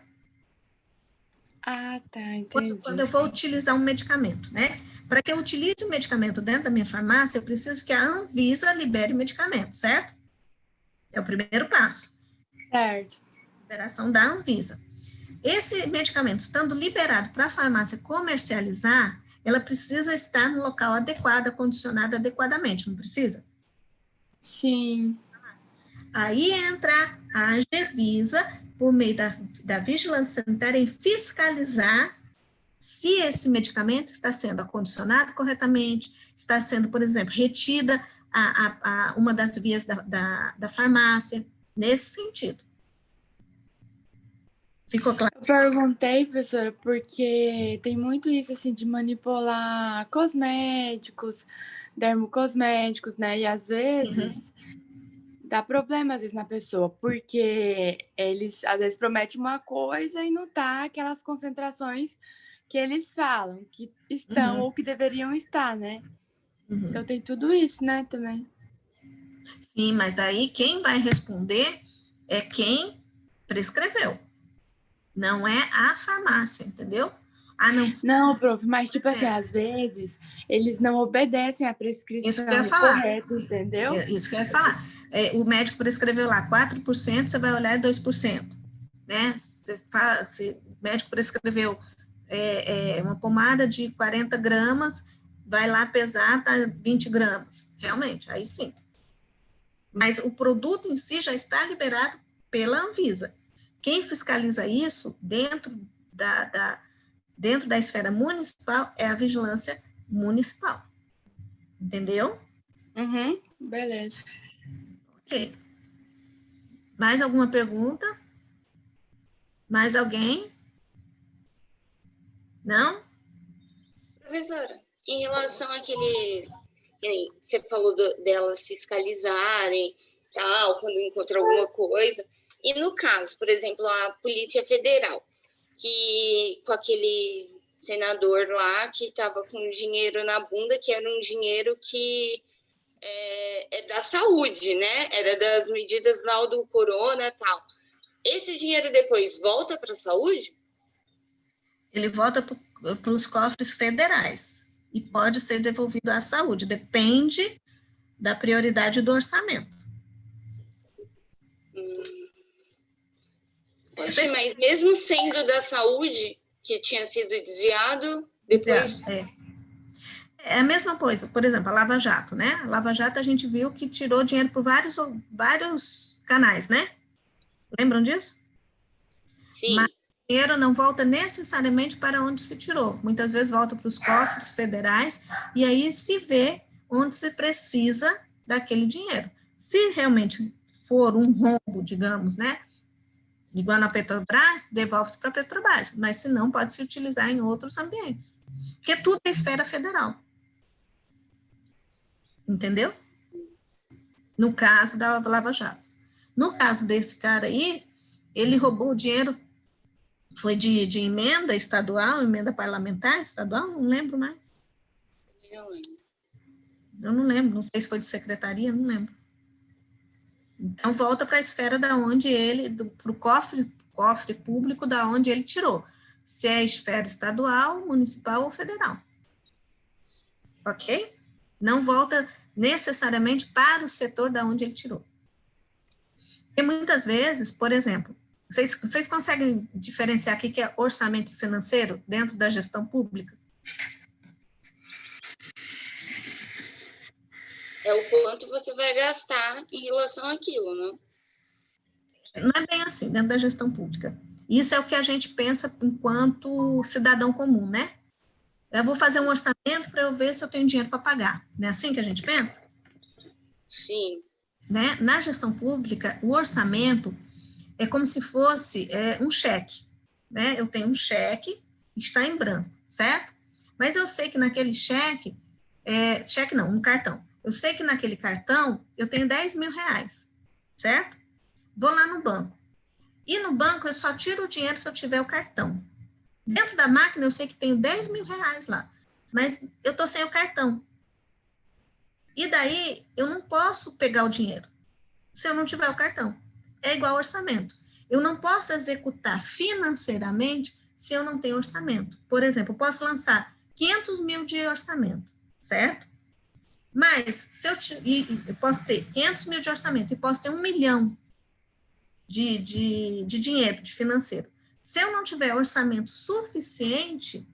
S3: Ah, tá, entendi.
S1: Quando eu vou utilizar um medicamento, né? Para que eu utilize o medicamento dentro da minha farmácia, eu preciso que a Anvisa libere o medicamento, certo? É o primeiro passo.
S3: Certo.
S1: Liberação da Anvisa. Esse medicamento, estando liberado para a farmácia comercializar, ela precisa estar no local adequado, acondicionado adequadamente, não precisa?
S3: Sim.
S1: Aí entra a Anvisa, por meio da vigilância sanitária, em fiscalizar se esse medicamento está sendo acondicionado corretamente, está sendo, por exemplo, retida uma das vias da farmácia, nesse sentido. Ficou claro?
S3: Eu perguntei, professora, porque tem muito isso, assim, de manipular cosméticos, dermocosméticos, né? E às vezes dá problema, às vezes, na pessoa, porque eles, às vezes, prometem uma coisa e não tá aquelas concentrações que eles falam que estão ou que deveriam estar, né? Então tem tudo isso, né, também.
S1: Sim, mas daí quem vai responder é quem prescreveu. Não é a farmácia, entendeu?
S3: Não, prof, mas tipo assim, às vezes eles não obedecem à prescrição
S1: isso que eu ia falar.
S3: correta, entendeu?
S1: Isso que eu ia falar. O médico prescreveu lá 4%, você vai olhar 2%. Né? Se o médico prescreveu uma pomada de 40 gramas, vai lá pesar, tá 20 gramas. Realmente, aí sim. Mas o produto em si já está liberado pela Anvisa. Quem fiscaliza isso dentro da esfera municipal é a vigilância municipal. Entendeu?
S3: Beleza.
S1: Ok. Mais alguma pergunta? Mais alguém? Não?
S8: Professora, em relação àqueles... Você falou delas fiscalizarem, tal, quando encontra alguma coisa. E no caso, por exemplo, a Polícia Federal, que com aquele senador lá que estava com dinheiro na bunda, que era um dinheiro que é da saúde, né? Era das medidas lá do corona e tal. Esse dinheiro depois volta para a saúde?
S1: Ele volta para os cofres federais e pode ser devolvido à saúde. Depende da prioridade do orçamento.
S8: Poxa, mas mesmo sendo da saúde, que tinha sido desviado, depois...
S1: É a mesma coisa, por exemplo, a Lava Jato, né? A Lava Jato a gente viu que tirou dinheiro por vários canais, né? Lembram disso?
S8: Sim.
S1: Mas o dinheiro não volta necessariamente para onde se tirou. Muitas vezes volta para os cofres federais e aí se vê onde se precisa daquele dinheiro. Se realmente for um rombo, digamos, né? Igual na Petrobras, devolve-se para a Petrobras, mas se não, pode se utilizar em outros ambientes. Porque tudo é esfera federal. Entendeu? No caso da Lava Jato. No caso desse cara aí, ele roubou o dinheiro, foi de emenda estadual, emenda parlamentar estadual, não lembro mais. Eu não lembro, não sei se foi de secretaria, não lembro. Então, volta para a esfera da onde para o cofre público da onde ele tirou. Se é esfera estadual, municipal ou federal. Ok? Não volta necessariamente para o setor da onde ele tirou. E muitas vezes, por exemplo, vocês conseguem diferenciar aqui que é orçamento financeiro dentro da gestão pública?
S8: É o quanto você vai gastar em relação àquilo, né?
S1: Não é bem assim, dentro da gestão pública. Isso é o que a gente pensa enquanto cidadão comum, né? Eu vou fazer um orçamento para eu ver se eu tenho dinheiro para pagar. Não é assim que a gente pensa?
S8: Sim.
S1: Né? Na gestão pública, o orçamento é como se fosse um cheque. Né? Eu tenho um cheque, está em branco, certo? Mas eu sei que naquele cheque não, um cartão. Eu sei que naquele cartão eu tenho 10 mil reais, certo? Vou lá no banco. E no banco eu só tiro o dinheiro se eu tiver o cartão. Dentro da máquina eu sei que tenho 10 mil reais lá, mas eu estou sem o cartão. E daí eu não posso pegar o dinheiro se eu não tiver o cartão. É igual ao orçamento. Eu não posso executar financeiramente se eu não tenho orçamento. Por exemplo, eu posso lançar 500 mil de orçamento, certo? Mas se eu posso ter 500 mil de orçamento e posso ter 1 milhão de dinheiro, de financeiro. Se eu não tiver orçamento suficiente,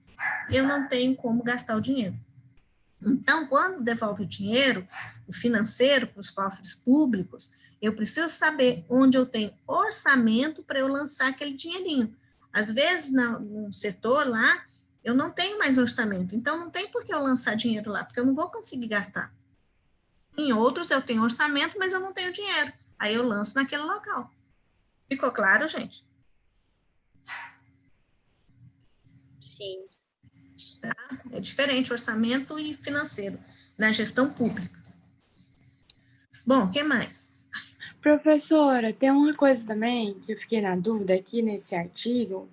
S1: eu não tenho como gastar o dinheiro. Então, quando devolve o dinheiro, o financeiro, para os cofres públicos, eu preciso saber onde eu tenho orçamento para eu lançar aquele dinheirinho. Às vezes, no setor lá, eu não tenho mais orçamento, então não tem por que eu lançar dinheiro lá, porque eu não vou conseguir gastar. Em outros, eu tenho orçamento, mas eu não tenho dinheiro. Aí eu lanço naquele local. Ficou claro, gente?
S8: Sim.
S1: É diferente orçamento e financeiro na gestão pública. Bom, o que mais?
S3: Professora, tem uma coisa também que eu fiquei na dúvida aqui nesse artigo,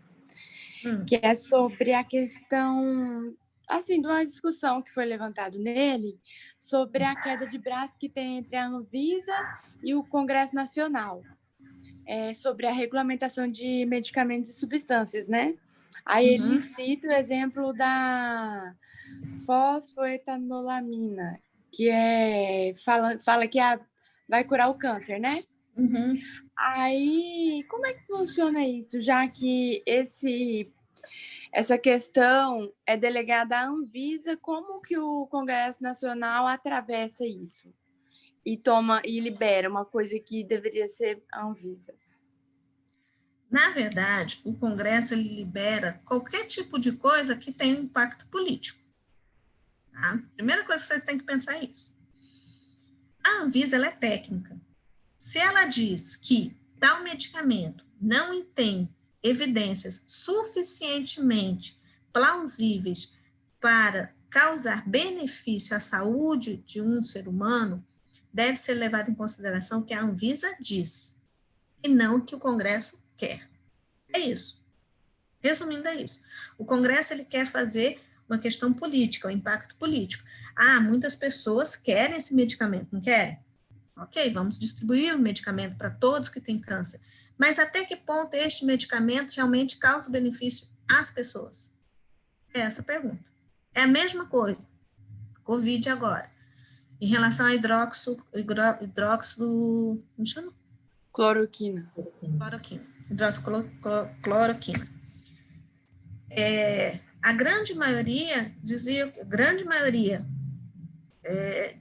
S3: que é sobre a questão, assim, de uma discussão que foi levantada nele sobre a queda de braço que tem entre a Anvisa e o Congresso Nacional, sobre a regulamentação de medicamentos e substâncias, né? Aí ele cita o exemplo da fosfoetanolamina, que fala que vai curar o câncer, né? Aí, como é que funciona isso? Já que essa questão é delegada à Anvisa, como que o Congresso Nacional atravessa isso? E libera uma coisa que deveria ser a Anvisa?
S1: Na verdade, o Congresso ele libera qualquer tipo de coisa que tenha impacto político. Tá? Primeira coisa que vocês têm que pensar é isso. A Anvisa ela é técnica. Se ela diz que tal medicamento não tem evidências suficientemente plausíveis para causar benefício à saúde de um ser humano, deve ser levado em consideração o que a Anvisa diz, e não o que o Congresso quer. É isso. Resumindo, é isso. O Congresso ele quer fazer uma questão política, um impacto político. Muitas pessoas querem esse medicamento, não querem? Ok, vamos distribuir o medicamento para todos que têm câncer. Mas até que ponto este medicamento realmente causa benefício às pessoas? É essa a pergunta. É a mesma coisa. Covid agora. Em relação a hidróxido, como chama?
S3: Cloroquina.
S1: Hidroxicloroquina. A grande maioria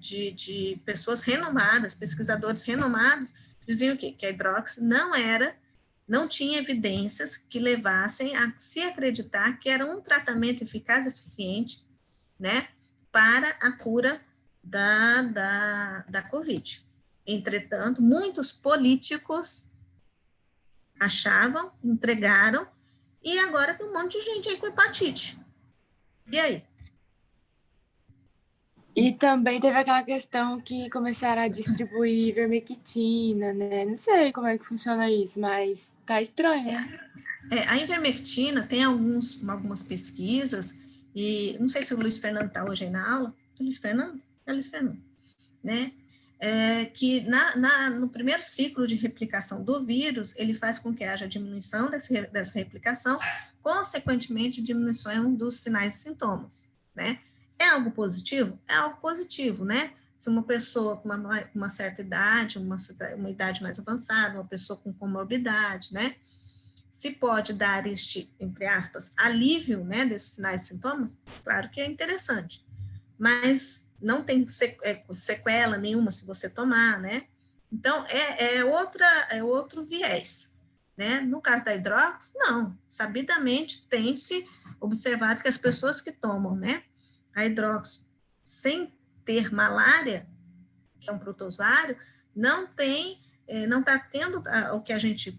S1: de pessoas renomadas, pesquisadores renomados, diziam que a hidroxi não tinha evidências que levassem a se acreditar que era um tratamento eficaz e eficiente, né, para a cura da Covid. Entretanto, muitos políticos achavam, entregaram, e agora tem um monte de gente aí com hepatite. E aí?
S3: E também teve aquela questão que começaram a distribuir ivermectina, né? Não sei como é que funciona isso, mas tá estranho, né?
S1: A ivermectina tem algumas pesquisas, e não sei se o Luiz Fernando está hoje aí na aula. Luiz Fernando? É Luiz Fernando, né? Que no primeiro ciclo de replicação do vírus, ele faz com que haja diminuição dessa replicação, consequentemente diminuição dos sinais e sintomas, né? É algo positivo? É algo positivo, né? Se uma pessoa com uma certa idade, uma idade mais avançada, uma pessoa com comorbidade, né? Se pode dar este, entre aspas, alívio, né, desses sinais e sintomas, claro que é interessante. Mas não tem sequela nenhuma se você tomar, né? Então, é outro viés, né? No caso da hidróxido, não. Sabidamente tem-se observado que as pessoas que tomam, né, a hidróxido sem ter malária, que é um protozoário, não está tendo o que a gente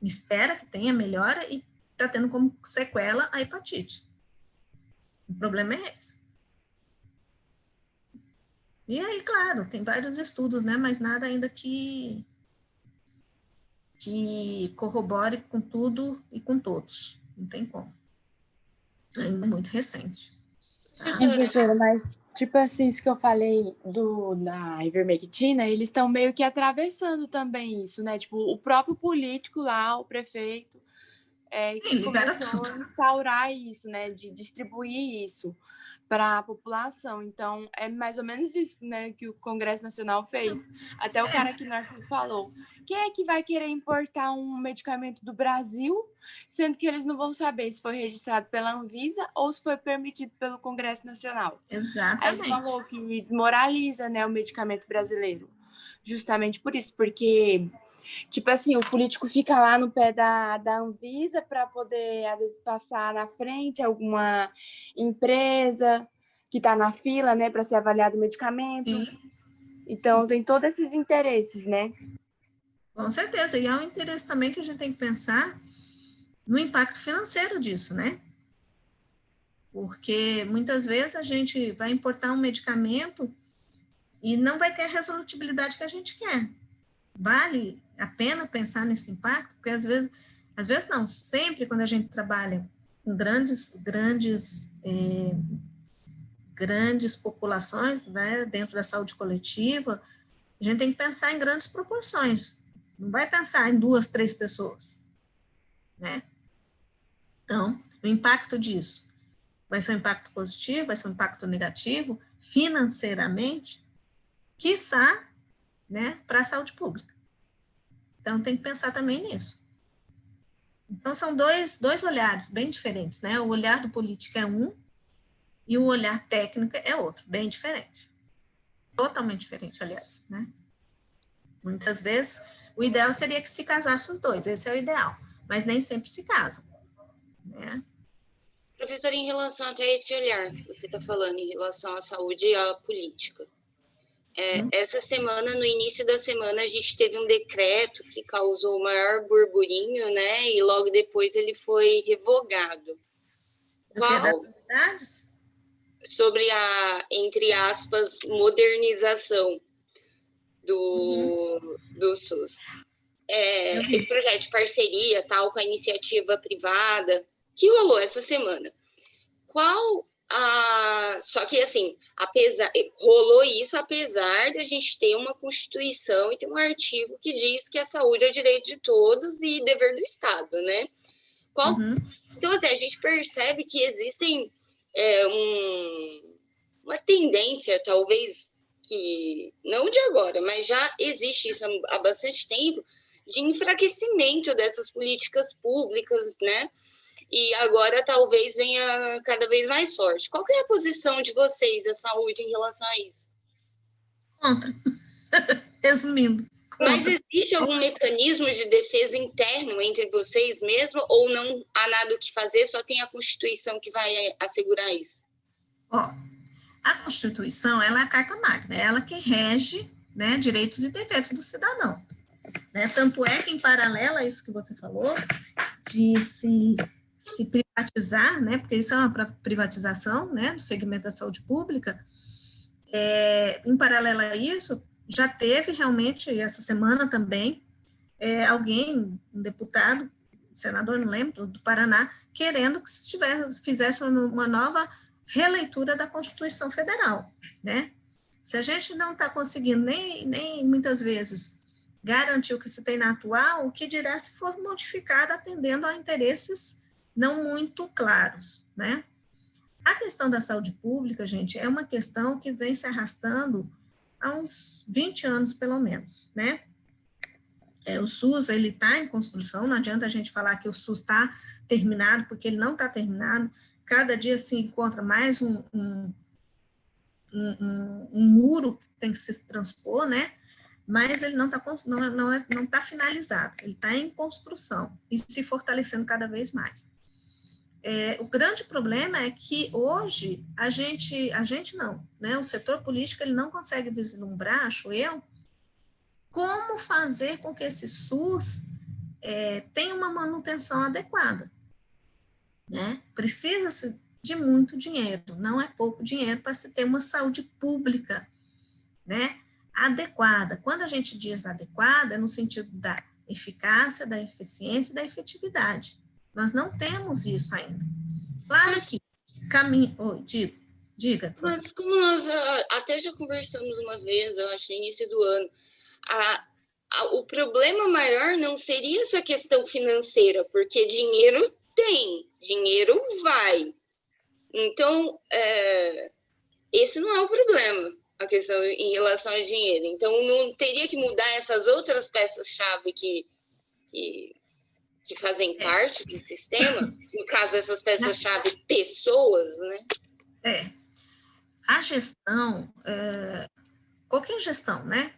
S1: espera que tenha melhora e está tendo como sequela a hepatite. O problema é esse. E aí, claro, tem vários estudos, né, mas nada ainda que corrobore com tudo e com todos. Não tem como. Ainda é muito recente.
S3: Professora, mas tipo assim, isso que eu falei da ivermectina, eles estão meio que atravessando também isso, né? Tipo, o próprio político lá, o prefeito, que
S1: Sim, libera
S3: começou
S1: tudo.
S3: a instaurar isso, né, de distribuir isso para a população. Então, é mais ou menos isso, né, que o Congresso Nacional fez. Até o cara aqui no artigo falou: quem é que vai querer importar um medicamento do Brasil, sendo que eles não vão saber se foi registrado pela Anvisa ou se foi permitido pelo Congresso Nacional? Aí ele
S1: Exatamente.
S3: falou que desmoraliza, né, o medicamento brasileiro. Justamente por isso, porque, tipo assim, o político fica lá no pé da Anvisa para poder, às vezes, passar na frente alguma empresa que está na fila, né, para ser avaliado o medicamento.
S1: Sim,
S3: Então, tem todos esses interesses, né?
S1: com certeza. E há um interesse também que a gente tem que pensar no impacto financeiro disso, né? Porque muitas vezes a gente vai importar um medicamento e não vai ter a resolutibilidade que a gente quer. Vale a pena pensar nesse impacto? Porque às vezes não, sempre quando a gente trabalha com grandes populações, né, dentro da saúde coletiva, a gente tem que pensar em grandes proporções. Não vai pensar em 2, 3 pessoas, né? Então, o impacto disso vai ser um impacto positivo, vai ser um impacto negativo, financeiramente, quiçá, né, para a saúde pública. Então, tem que pensar também nisso. Então, são dois olhares bem diferentes, né? O olhar do político é um e o olhar técnico é outro, bem diferente. Totalmente diferente, aliás, né? Muitas vezes, o ideal seria que se casassem os dois, esse é o ideal, mas nem sempre se casam, né?
S8: Professor, em relação até esse olhar que você está falando, em relação à saúde e à política, essa semana, no início da semana, a gente teve um decreto que causou o maior burburinho, né? E logo depois ele foi revogado. Qual? Sobre a, entre aspas, modernização do SUS. Esse projeto de parceria, tal, com a iniciativa privada, que rolou essa semana. Só que, assim, rolou isso apesar de a gente ter uma Constituição e ter um artigo que diz que a saúde é direito de todos e dever do Estado, né? Então, assim, a gente percebe que existem uma tendência, talvez, que não de agora, mas já existe isso há bastante tempo, de enfraquecimento dessas políticas públicas, né? E agora talvez venha cada vez mais forte. Qual que é a posição de vocês, da saúde, em relação a isso?
S1: Contra. Resumindo. Contra.
S8: Mas existe algum mecanismo de defesa interno entre vocês mesmo, ou não há nada o que fazer, só tem a Constituição que vai assegurar isso?
S1: A Constituição, ela é a carta magna, é ela que rege, né, direitos e deveres do cidadão. Né? Tanto é que, em paralelo a isso que você falou, de se privatizar, né, porque isso é uma privatização, né, do segmento da saúde pública, em paralelo a isso, já teve realmente, essa semana também, alguém, um deputado, senador, não lembro, do Paraná, querendo que fizesse uma nova releitura da Constituição Federal, né? Se a gente não está conseguindo nem muitas vezes garantir o que se tem na atual, o que dirá se for modificada atendendo a interesses não muito claros, né? A questão da saúde pública, gente, é uma questão que vem se arrastando há uns 20 anos, pelo menos, né? O SUS, ele está em construção, não adianta a gente falar que o SUS está terminado, porque ele não está terminado. Cada dia se encontra mais um muro que tem que se transpor, né? Mas ele não está finalizado, ele está em construção e se fortalecendo cada vez mais. O grande problema é que hoje a gente não, né? O setor político ele não consegue vislumbrar, acho eu, como fazer com que esse SUS tenha uma manutenção adequada, né? Precisa-se de muito dinheiro, não é pouco dinheiro para se ter uma saúde pública, né? Adequada. Quando a gente diz adequada, é no sentido da eficácia, da eficiência e da efetividade. Nós não temos isso ainda. Claro que caminho... diga.
S8: Mas como nós até já conversamos uma vez, eu acho, no início do ano, o problema maior não seria essa questão financeira, porque dinheiro tem, dinheiro vai. Então, esse não é o problema, a questão em relação ao dinheiro. Então, não teria que mudar essas outras peças-chave que fazem parte do sistema, no caso, essas peças-chave, pessoas, né?
S1: A gestão, qualquer gestão, né?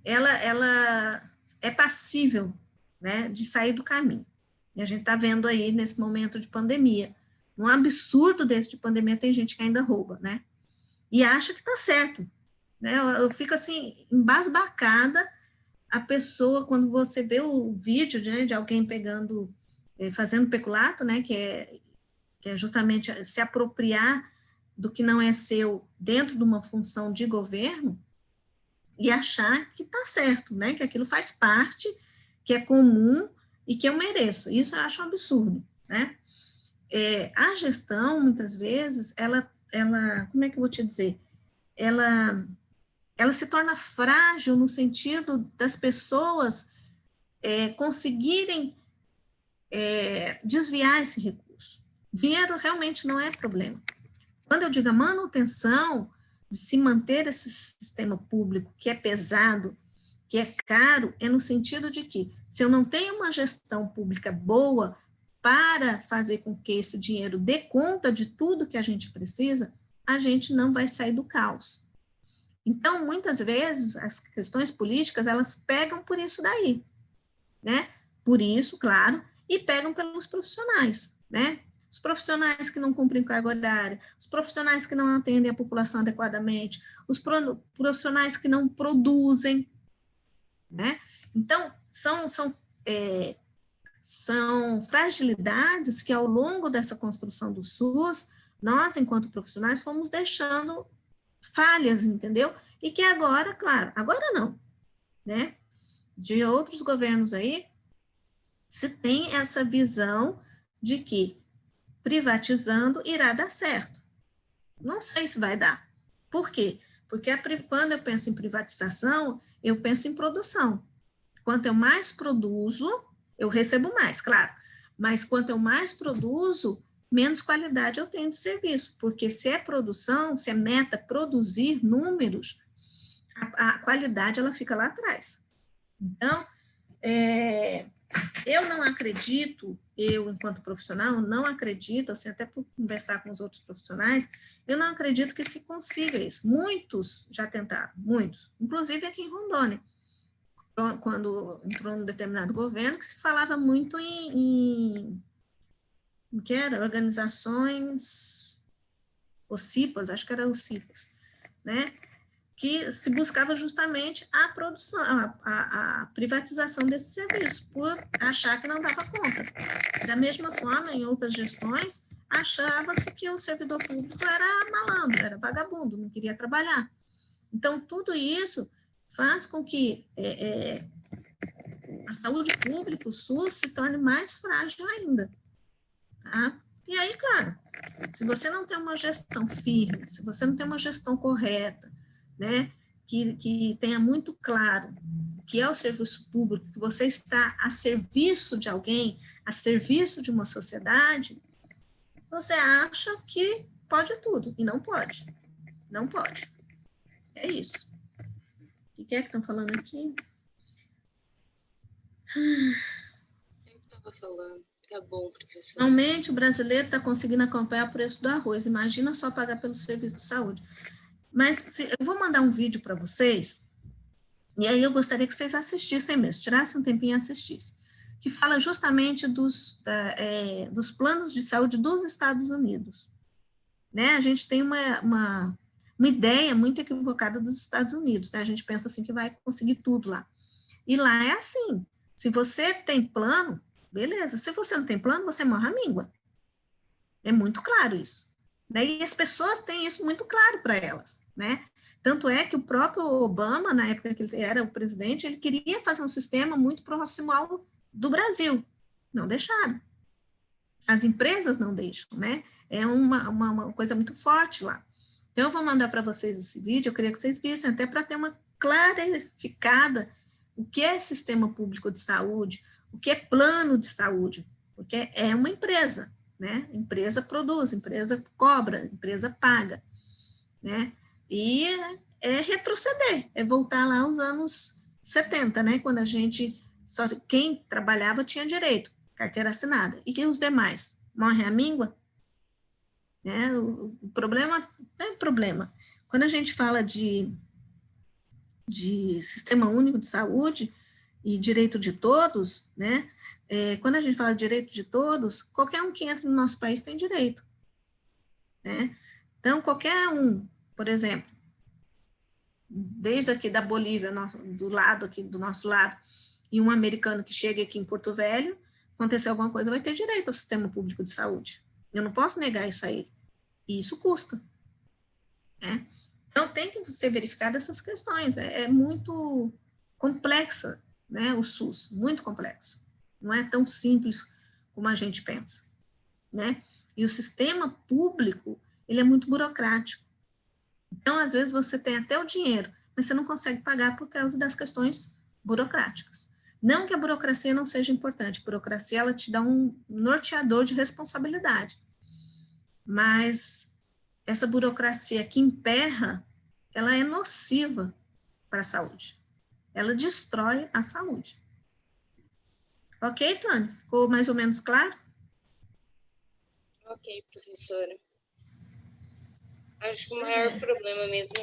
S1: Ela é passível, né, de sair do caminho. E a gente está vendo aí, nesse momento de pandemia, um absurdo desse de pandemia, tem gente que ainda rouba, né? E acha que está certo. Né? Eu fico, assim, embasbacada a pessoa, quando você vê o vídeo, né, de alguém pegando, fazendo peculato, né, que é justamente se apropriar do que não é seu dentro de uma função de governo, e achar que está certo, né? Que aquilo faz parte, que é comum e que eu mereço. Isso eu acho um absurdo, né? A gestão, muitas vezes, ela, como é que eu vou te dizer? Ela se torna frágil no sentido das pessoas conseguirem desviar esse recurso. Dinheiro realmente não é problema. Quando eu digo a manutenção de se manter esse sistema público, que é pesado, que é caro, é no sentido de que, se eu não tenho uma gestão pública boa para fazer com que esse dinheiro dê conta de tudo que a gente precisa, a gente não vai sair do caos. Então, muitas vezes, as questões políticas, elas pegam por isso daí, né? Por isso, claro, e pegam pelos profissionais, né? Os profissionais que não cumprem carga horária, os profissionais que não atendem a população adequadamente, os profissionais que não produzem, né? Então, são fragilidades que, ao longo dessa construção do SUS, nós, enquanto profissionais, fomos deixando falhas, entendeu? E que agora, claro, agora não, né? De outros governos aí, se tem essa visão de que privatizando irá dar certo. Não sei se vai dar. Por quê? Porque quando eu penso em privatização, eu penso em produção. Quanto eu mais produzo, eu recebo mais, claro. Mas quanto eu mais produzo, menos qualidade eu tenho de serviço. Porque se é produção, se é meta produzir números, a qualidade ela fica lá atrás. Então, eu não acredito, eu, enquanto profissional, não acredito, assim, até por conversar com os outros profissionais, eu não acredito que se consiga isso. Muitos já tentaram, muitos, inclusive aqui em Rondônia, quando entrou um determinado governo, que se falava muito em que era? Organizações, OCIPAs, acho que era OCIPAs, né? Que se buscava justamente a produção, a privatização desse serviço, por achar que não dava conta. Da mesma forma, em outras gestões, achava-se que o servidor público era malandro, era vagabundo, não queria trabalhar. Então, tudo isso faz com que a saúde pública, o SUS, se torne mais frágil ainda. Tá? E aí, claro, se você não tem uma gestão firme, se você não tem uma gestão correta, né, que tenha muito claro o que é o serviço público, que você está a serviço de alguém, a serviço de uma sociedade, você acha que pode tudo, e não pode. Não pode. É isso. O que é que estão falando aqui?
S8: Eu estava falando. Tá bom, professor.
S1: Realmente, o brasileiro está conseguindo acompanhar o preço do arroz. Imagina só pagar pelo serviço de saúde. Mas eu vou mandar um vídeo para vocês, e aí eu gostaria que vocês assistissem mesmo, tirassem um tempinho e assistissem, que fala justamente dos planos de saúde dos Estados Unidos. Né? A gente tem uma ideia muito equivocada dos Estados Unidos, né? A gente pensa assim que vai conseguir tudo lá. E lá é assim, se você tem plano, beleza, se você não tem plano, você morre à míngua. É muito claro isso. Né? E as pessoas têm isso muito claro para elas, né? Tanto é que o próprio Obama, na época que ele era o presidente, ele queria fazer um sistema muito próximo ao do Brasil. Não deixaram. As empresas não deixam, né? É uma coisa muito forte lá. Então, eu vou mandar para vocês esse vídeo, eu queria que vocês vissem, até para ter uma clarificada o que é sistema público de saúde, o que é plano de saúde, porque é uma empresa, né? Empresa produz, empresa cobra, empresa paga, né? E é retroceder, é voltar lá aos anos 70, né? Quando a gente, só quem trabalhava tinha direito, carteira assinada, e que os demais? Morre a míngua? Né? O problema, não é problema. Quando a gente fala de sistema único de saúde e direito de todos, né? Quando a gente fala de direito de todos, qualquer um que entra no nosso país tem direito, né? Então, qualquer um, por exemplo, desde aqui da Bolívia, do lado aqui, do nosso lado, e um americano que chega aqui em Porto Velho, acontecer alguma coisa, vai ter direito ao sistema público de saúde. Eu não posso negar isso a ele. E isso custa, né? Então, tem que ser verificado essas questões. É muito complexa, né, o SUS, muito complexo. Não é tão simples como a gente pensa, né? E o sistema público, ele é muito burocrático. Então, às vezes, você tem até o dinheiro, mas você não consegue pagar por causa das questões burocráticas. Não que a burocracia não seja importante, a burocracia, ela te dá um norteador de responsabilidade. Mas essa burocracia que emperra, ela é nociva para a saúde. Ela destrói a saúde. Ok, Tônia? Ficou mais ou menos claro?
S8: Ok, professora. Acho que o maior problema mesmo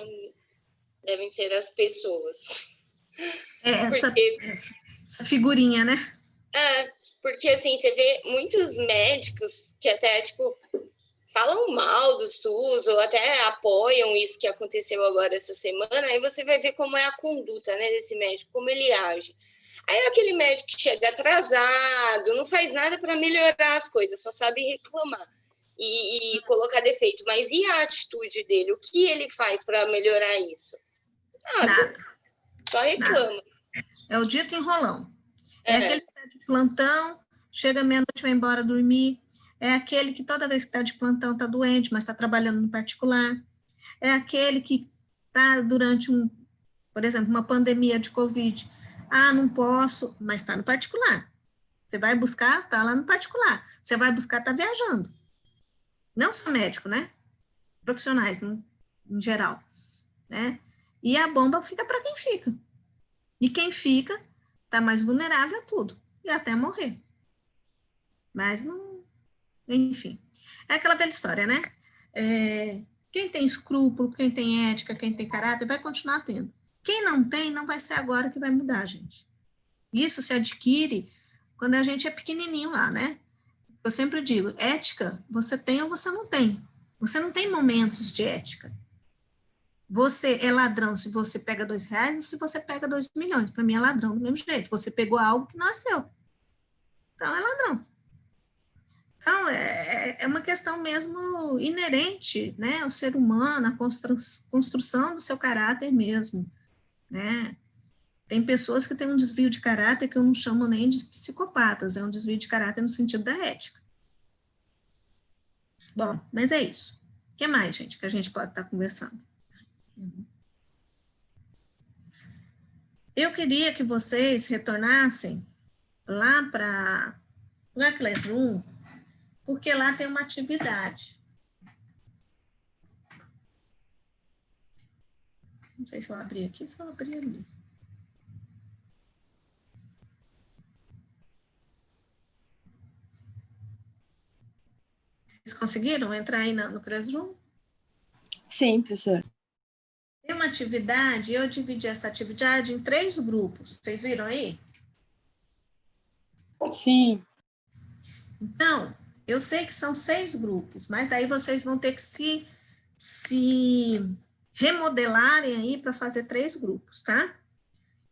S8: devem ser as pessoas.
S1: Essa figurinha, né?
S8: Porque assim, você vê muitos médicos que até, tipo, falam mal do SUS ou até apoiam isso que aconteceu agora essa semana, aí você vai ver como é a conduta, né, desse médico, como ele age. Aí é aquele médico que chega atrasado, não faz nada para melhorar as coisas, só sabe reclamar e colocar defeito. Mas e a atitude dele? O que ele faz para melhorar isso? Nada. Só reclama.
S1: Nada. É o dito enrolão. É aquele que está de plantão, chega meia-noite, vai embora dormir. É aquele que toda vez que está de plantão está doente, mas está trabalhando no particular. É aquele que está durante por exemplo, uma pandemia de Covid. Não posso, mas está no particular. Você vai buscar, está lá no particular. Você vai buscar, está viajando. Não só médico, né? Profissionais, em geral, né? E a bomba fica para quem fica. E quem fica está mais vulnerável a tudo, e até morrer. Mas não... Enfim, é aquela velha história, né? Quem tem escrúpulo, quem tem ética, quem tem caráter, vai continuar tendo. Quem não tem, não vai ser agora que vai mudar, gente. Isso se adquire quando a gente é pequenininho lá, né? Eu sempre digo, ética, você tem ou você não tem. Você não tem momentos de ética. Você é ladrão se você pega R$2 ou se você pega 2 milhões. Para mim é ladrão do mesmo jeito. Você pegou algo que não é seu. Então é ladrão. Então é uma questão mesmo inerente, né, ao ser humano, a construção do seu caráter mesmo, né? Tem pessoas que têm um desvio de caráter que eu não chamo nem de psicopatas, é um desvio de caráter no sentido da ética. Bom, mas é isso. O que mais, gente, que a gente pode estar conversando? Eu queria que vocês retornassem lá para o Classroom, porque lá tem uma atividade. Não sei se eu abri aqui, se eu abri ali. Vocês conseguiram entrar aí no Classroom?
S3: Sim, professora.
S1: Tem uma atividade, eu dividi essa atividade em 3 grupos. Vocês viram aí?
S3: Sim.
S1: Então, eu sei que são 6 grupos, mas daí vocês vão ter que se remodelarem aí para fazer 3 grupos, tá?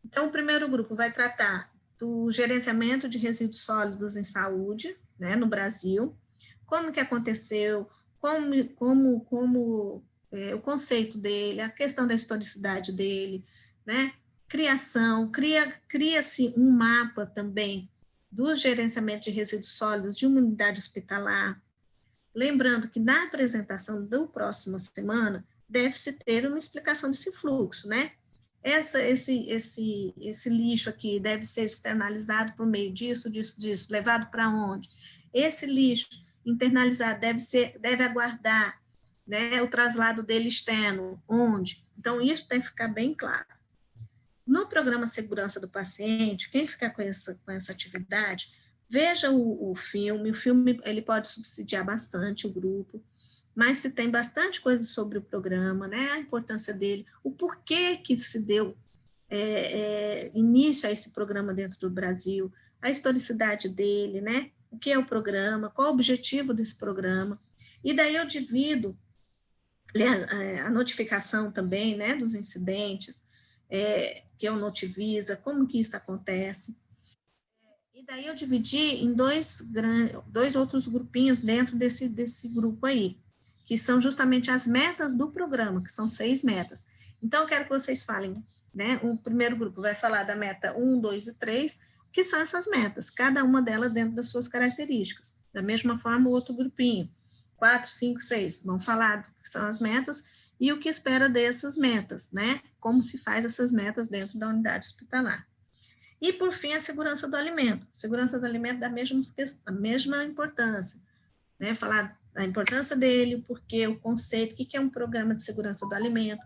S1: Então, o primeiro grupo vai tratar do gerenciamento de resíduos sólidos em saúde, né, no Brasil, como que aconteceu, como o conceito dele, a questão da historicidade dele, né, cria-se um mapa também do gerenciamento de resíduos sólidos de uma unidade hospitalar. Lembrando que na apresentação do próxima semana, deve-se ter uma explicação desse fluxo, né? esse lixo aqui deve ser externalizado por meio disso, levado para onde? Esse lixo internalizado deve aguardar, né, o traslado dele externo, onde? Então, isso tem que ficar bem claro. No programa Segurança do Paciente, quem ficar com essa atividade, veja o filme ele pode subsidiar bastante o grupo, mas se tem bastante coisa sobre o programa, né, a importância dele, o porquê que se deu início a esse programa dentro do Brasil, a historicidade dele, né, o que é o programa, qual o objetivo desse programa, e daí eu divido a notificação também, né, dos incidentes, que é o Notivisa, como que isso acontece. E daí eu dividi em dois outros grupinhos dentro desse grupo aí, que são justamente as metas do programa, que são 6 metas. Então, eu quero que vocês falem, né, o primeiro grupo vai falar da meta 1, 2 e 3, que são essas metas, cada uma delas dentro das suas características. Da mesma forma, o outro grupinho, 4, 5, 6, vão falar do que são as metas e o que espera dessas metas, né? Como se faz essas metas dentro da unidade hospitalar. E, por fim, a segurança do alimento. Segurança do alimento da mesma importância, né? Falar da importância dele, o porquê, o conceito, o que é um programa de segurança do alimento,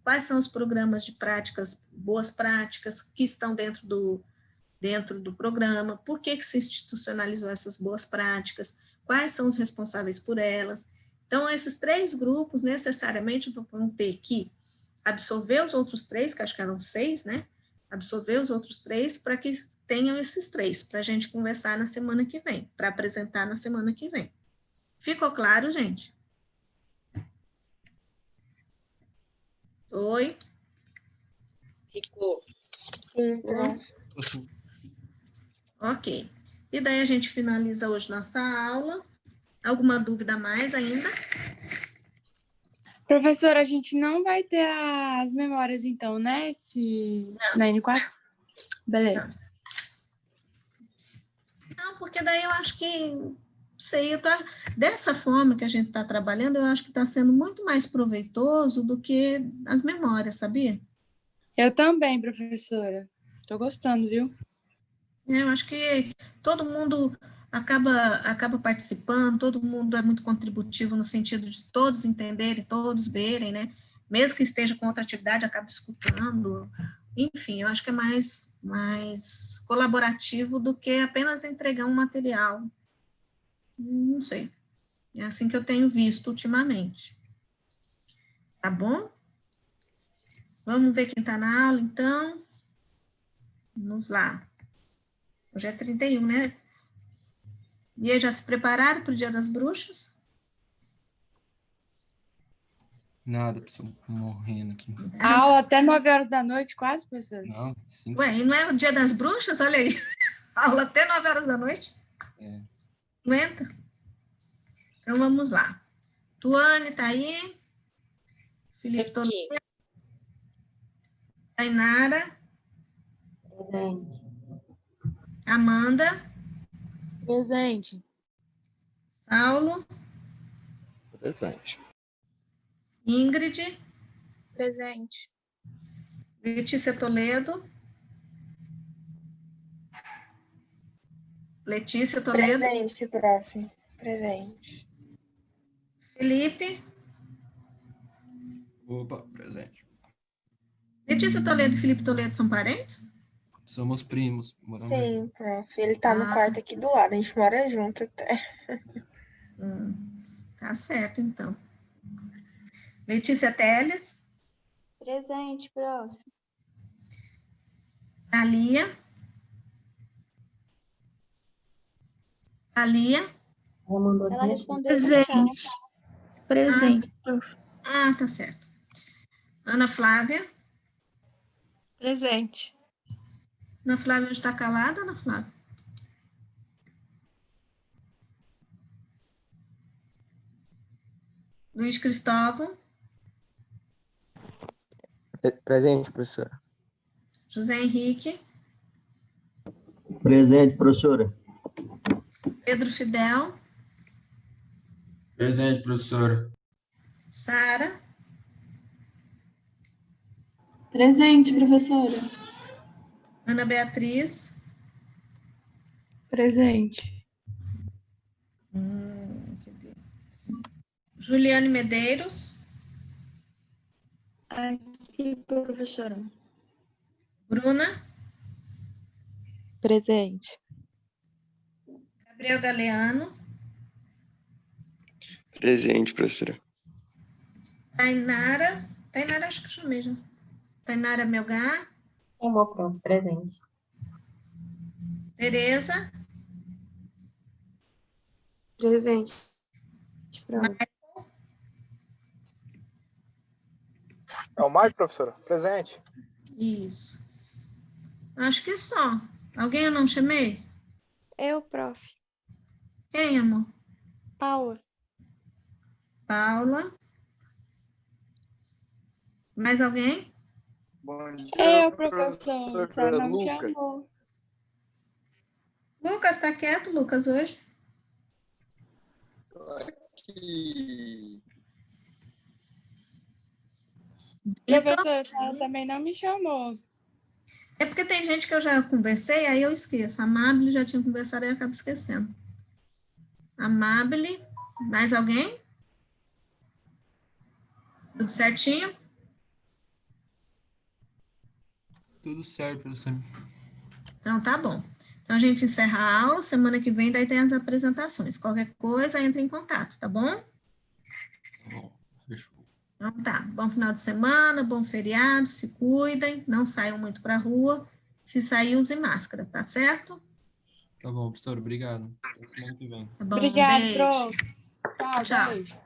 S1: quais são os programas de práticas, boas práticas, que estão dentro do programa, por que se institucionalizou essas boas práticas, quais são os responsáveis por elas. Então, esses 3 grupos necessariamente vão ter que absorver os outros 3, que acho que eram 6, né? Absorver os outros 3 para que tenham esses 3, para a gente conversar na semana que vem, para apresentar na semana que vem. Ficou claro, gente? Oi?
S8: Ficou.
S3: Sim, prof.
S1: Ok. E daí a gente finaliza hoje nossa aula. Alguma dúvida a mais ainda?
S3: Professora, a gente não vai ter as memórias, então, né? Na N4? Beleza.
S1: Não, porque daí eu acho que dessa forma que a gente está trabalhando, eu acho que está sendo muito mais proveitoso do que as memórias, sabia?
S3: Eu também, professora. Tô gostando, viu?
S1: Eu acho que todo mundo acaba participando, todo mundo é muito contributivo no sentido de todos entenderem, todos verem, né? Mesmo que esteja com outra atividade, acaba escutando. Enfim, eu acho que é mais colaborativo do que apenas entregar um material. Não sei. É assim que eu tenho visto ultimamente. Tá bom? Vamos ver quem está na aula, então. Vamos lá. Hoje é 31, né? E aí, já se prepararam para o Dia das Bruxas?
S2: Nada, pessoal, morrendo aqui.
S3: A aula até 9 horas da noite, quase, professora?
S2: Não, 5.
S1: Ué, e não é o Dia das Bruxas? Olha aí. Aula até 9 horas da noite?
S2: É.
S1: Aguenta? Então, vamos lá. Tuane, tá aí? Felipe
S8: Aqui.
S1: Toledo. Tainara.
S7: Presente.
S1: Amanda.
S3: Presente.
S1: Saulo.
S9: Presente.
S1: Ingrid.
S4: Presente.
S1: Letícia Toledo. Letícia Toledo.
S3: Presente, prof. Presente.
S1: Felipe.
S2: Opa, presente.
S1: Letícia Toledo e Felipe Toledo são parentes?
S2: Somos primos. Moramos
S3: Sim, prof. Ele tá no
S1: Ah.
S3: quarto aqui do lado, a gente mora junto até.
S1: Tá certo, então. Letícia Teles.
S4: Presente, prof.
S1: Thalia. Thalia.
S7: Ela mandou
S4: Ela
S7: aqui.
S4: respondeu no chat.
S3: Presente, prof.
S1: Ah, tá certo. Ana Flávia.
S4: Presente.
S1: Ana Flávia está calada, Ana Flávia? Luiz Cristóvão.
S9: Presente, professora.
S1: José Henrique.
S10: Presente, professora.
S1: Pedro Fidel.
S11: Presente, professora.
S1: Sara.
S10: Presente, professora.
S1: Ana Beatriz.
S3: Presente.
S1: Cadê? Juliane Medeiros.
S10: Aqui, professora.
S1: Bruna.
S11: Presente.
S1: Gabriel Galeano.
S9: Presente, professora.
S1: Tainara. Tainara, acho que eu chamei já. Tainara Melgar.
S7: Chamou, pronto, presente.
S1: Tereza.
S11: Presente. Pronto.
S6: É o Mike, professora? Presente.
S1: Isso. Acho que só. Alguém eu não chamei?
S11: Eu, prof.
S1: Quem, amor?
S11: Paula.
S1: Paula. Mais alguém?
S9: Bom dia,
S3: Eu, professor. Só não me
S9: Lucas.
S3: chamou.
S1: Lucas, tá quieto, Lucas, hoje?
S9: Aqui.
S3: Professora, a senhora também não me chamou.
S1: É porque tem gente que eu já conversei, aí eu esqueço. A Amabile já tinha conversado, aí eu acabo esquecendo. Amabile. Mais alguém? Tudo certinho?
S2: Tudo certo, professor.
S1: Então, tá bom. Então, a gente encerra a aula. Semana que vem, daí tem as apresentações. Qualquer coisa, entre em contato, tá bom?
S2: Tá bom, fechou.
S1: Então, tá. Bom final de semana, bom feriado, se cuidem, não saiam muito pra rua. Se sair, use máscara, tá certo?
S2: Tá bom, professor, obrigado. Até semana que vem.
S1: Tá bom,
S3: Obrigada,
S1: beijo.
S3: prof. Tchau,
S1: Tchau.
S3: beijo.